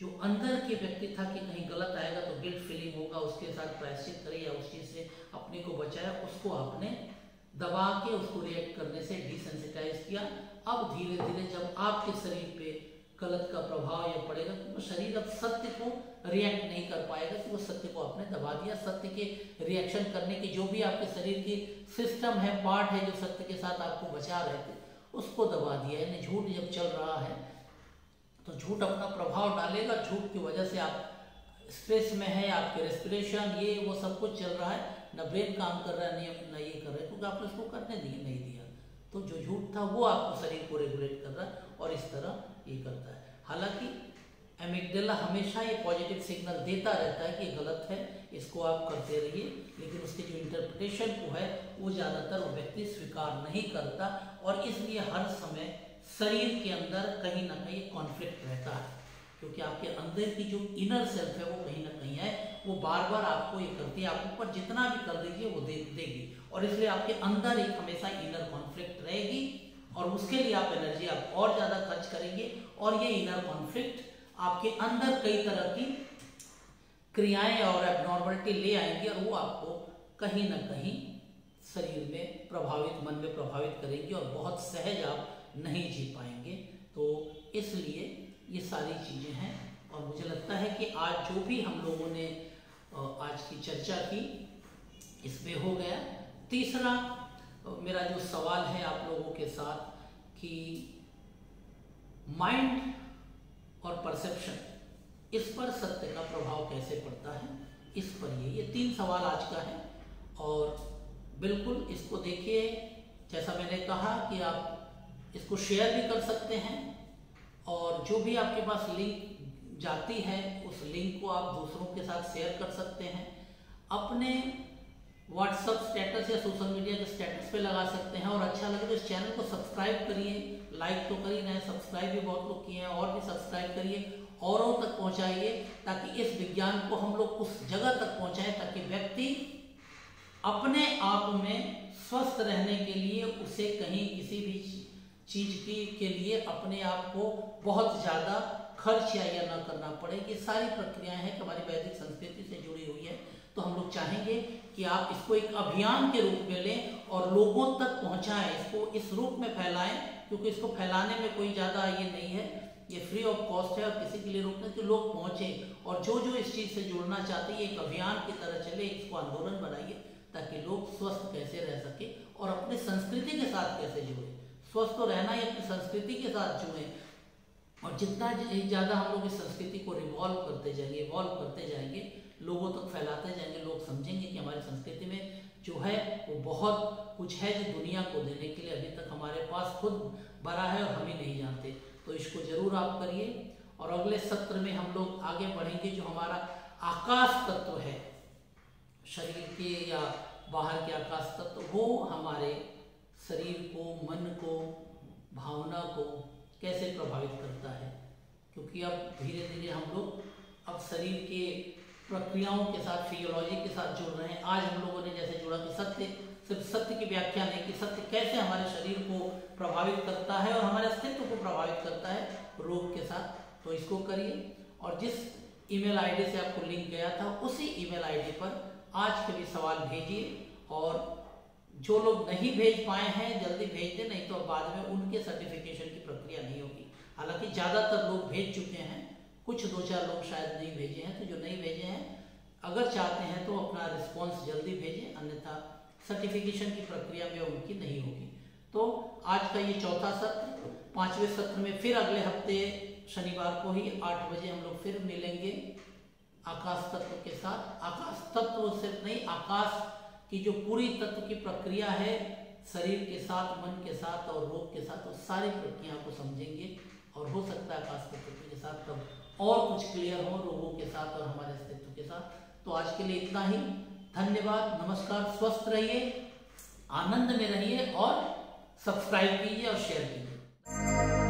[SPEAKER 1] जो अंदर के व्यक्ति था कि कहीं गलत आएगा तो गिल्ट फीलिंग होगा, उसके साथ प्रायश्चित करे या उस चीज से अपने को बचाया, उसको आपने दबा के उसको रिएक्ट करने से डिसेंसिटाइज किया। अब धीरे धीरे जब आपके शरीर पे गलत का प्रभाव या पड़ेगा तो शरीर अब सत्य को रिएक्ट नहीं कर पाएगा, कि वो सत्य को आपने दबा दिया। सत्य के रिएक्शन करने की जो भी आपके शरीर की सिस्टम है, पार्ट है, जो सत्य के साथ आपको बचा रहे थे, उसको दबा दिया। यानी झूठ जब चल रहा है तो झूठ अपना प्रभाव डालेगा। झूठ की वजह से आप स्ट्रेस में है, आपके रेस्पिरेशन ये वो सब कुछ चल रहा है, न ब्रेन काम कर रहा है, न ये कर रहा है, क्योंकि आपने उसको करने नहीं दिया। तो जो झूठ था वो आपको शरीर को रेगुलेट कर रहा है और इस तरह ये करता है। हालांकि एमिगडाला हमेशा ये पॉजिटिव सिग्नल देता रहता है कि ये गलत है, इसको आप करते रहिए, लेकिन उसके जो इंटरप्रिटेशन को है वो ज़्यादातर वो व्यक्ति स्वीकार नहीं करता, और इसलिए हर समय शरीर के अंदर कहीं ना कहीं कॉन्फ्लिक्ट रहता है, क्योंकि आपके अंदर की जो इनर सेल्फ है वो कहीं ना कहीं है, वो बार बार आपको ये करती है, आप ऊपर जितना भी कर दीजिए वो देगी, और इसलिए आपके अंदर एक हमेशा इनर कॉन्फ्लिक्ट रहेगी, और उसके लिए आप एनर्जी आप और ज़्यादा खर्च करेंगे, और ये इनर कॉन्फ्लिक्ट आपके अंदर कई तरह की क्रियाएं और एबनॉर्मलिटी ले आएंगी, और वो आपको कहीं ना कहीं शरीर में प्रभावित, मन में प्रभावित करेंगी, और बहुत सहज आप नहीं जी पाएंगे। तो इसलिए ये सारी चीज़ें हैं, और मुझे लगता है कि आज जो भी हम लोगों ने आज की चर्चा की इसमें हो गया। तीसरा मेरा जो सवाल है आप लोगों के साथ कि माइंड और परसेप्शन, इस पर सत्य का प्रभाव कैसे पड़ता है, इस पर ये 3 सवाल आज का है। और बिल्कुल इसको देखिए, जैसा मैंने कहा कि आप इसको शेयर भी कर सकते हैं, और जो भी आपके पास लिंक जाती है उस लिंक को आप दूसरों के साथ शेयर कर सकते हैं, अपने व्हाट्सएप स्टेटस या सोशल मीडिया के स्टेटस पे लगा सकते हैं, और अच्छा लगे तो इस चैनल को सब्सक्राइब करिए। लाइक तो कर ही रहे हैं, सब्सक्राइब भी बहुत लोग किए हैं, और भी सब्सक्राइब करिए, औरों तक पहुंचाइए, ताकि इस विज्ञान को हम लोग उस जगह तक पहुंचाएं ताकि व्यक्ति अपने आप में स्वस्थ रहने के लिए उसे कहीं किसी भी चीज के लिए अपने आप को बहुत ज़्यादा खर्च या न करना पड़े। ये सारी प्रक्रियाएं हैं कि हमारी वैदिक संस्कृति से जुड़ी हुई है। तो हम लोग चाहेंगे कि आप इसको एक अभियान के रूप में लें और लोगों तक पहुंचाएं, इसको इस रूप में फैलाएं, क्योंकि इसको फैलाने में कोई ज़्यादा ये नहीं है, ये फ्री ऑफ कॉस्ट है, और किसी के लिए रोकने कि लोग पहुंचे, और जो जो इस चीज़ से जुड़ना चाहते हैं एक अभियान की तरह चले, इसको आंदोलन बनाइए, ताकि लोग स्वस्थ कैसे रह सके और अपने संस्कृति के साथ कैसे जुड़े। स्वस्थ तो रहना ही अपनी संस्कृति के साथ जुड़े, और जितना ज़्यादा हम लोग इस संस्कृति को रिवॉल्व करते जाएंगे, इवॉल्व करते जाएंगे, लोगों तक फैलाते जाएंगे, लोग समझेंगे कि हमारी संस्कृति में जो है वो बहुत कुछ है जो दुनिया को देने के लिए अभी तक हमारे पास खुद भरा है और हम ही नहीं जानते। तो इसको जरूर आप करिए, और अगले सत्र में हम लोग आगे बढ़ेंगे। जो हमारा आकाश तत्व है, शरीर के या बाहर के आकाश तत्व, वो हमारे शरीर को, मन को, भावना को कैसे प्रभावित करता है, क्योंकि अब धीरे धीरे हम लोग अब शरीर के प्रक्रियाओं के साथ, फिजियोलॉजी के साथ जुड़ रहे हैं। आज हम लोगों ने जैसे जुड़ा कि सत्य सिर्फ सत्य की व्याख्या नहीं, कि सत्य कैसे हमारे शरीर को प्रभावित करता है और हमारे अस्तित्व को प्रभावित करता है रोग के साथ, तो इसको करिए। और जिस ईमेल आईडी से आपको लिंक गया था उसी ईमेल आईडी पर आज के भी सवाल भेजिए, और जो लोग नहीं भेज पाए हैं जल्दी भेज दें, नहीं तो बाद में उनके सर्टिफिकेशन की प्रक्रिया नहीं होगी। हालांकि ज़्यादातर लोग भेज चुके हैं, कुछ 2-4 लोग शायद नहीं भेजे हैं, तो जो नहीं भेजे हैं अगर चाहते हैं तो अपना रिस्पॉन्स जल्दी भेजें, अन्यथा सर्टिफिकेशन की प्रक्रिया में उनकी नहीं होगी। तो आज का ये चौथा सत्र, 5वें सत्र में फिर अगले हफ्ते शनिवार को ही 8 बजे हम लोग फिर मिलेंगे आकाश तत्व के साथ। आकाश तत्व सिर्फ नहीं, आकाश की जो पूरी तत्व की प्रक्रिया है शरीर के साथ, मन के साथ और रोग के साथ, वो सारी प्रक्रिया को समझेंगे। और हो सकता है आकाश तत्व के साथ तब और कुछ क्लियर हो रोगों के साथ और हमारे अस्तित्व के साथ। तो आज के लिए इतना ही। धन्यवाद, नमस्कार, स्वस्थ रहिए, आनंद में रहिए और सब्सक्राइब कीजिए और शेयर कीजिए।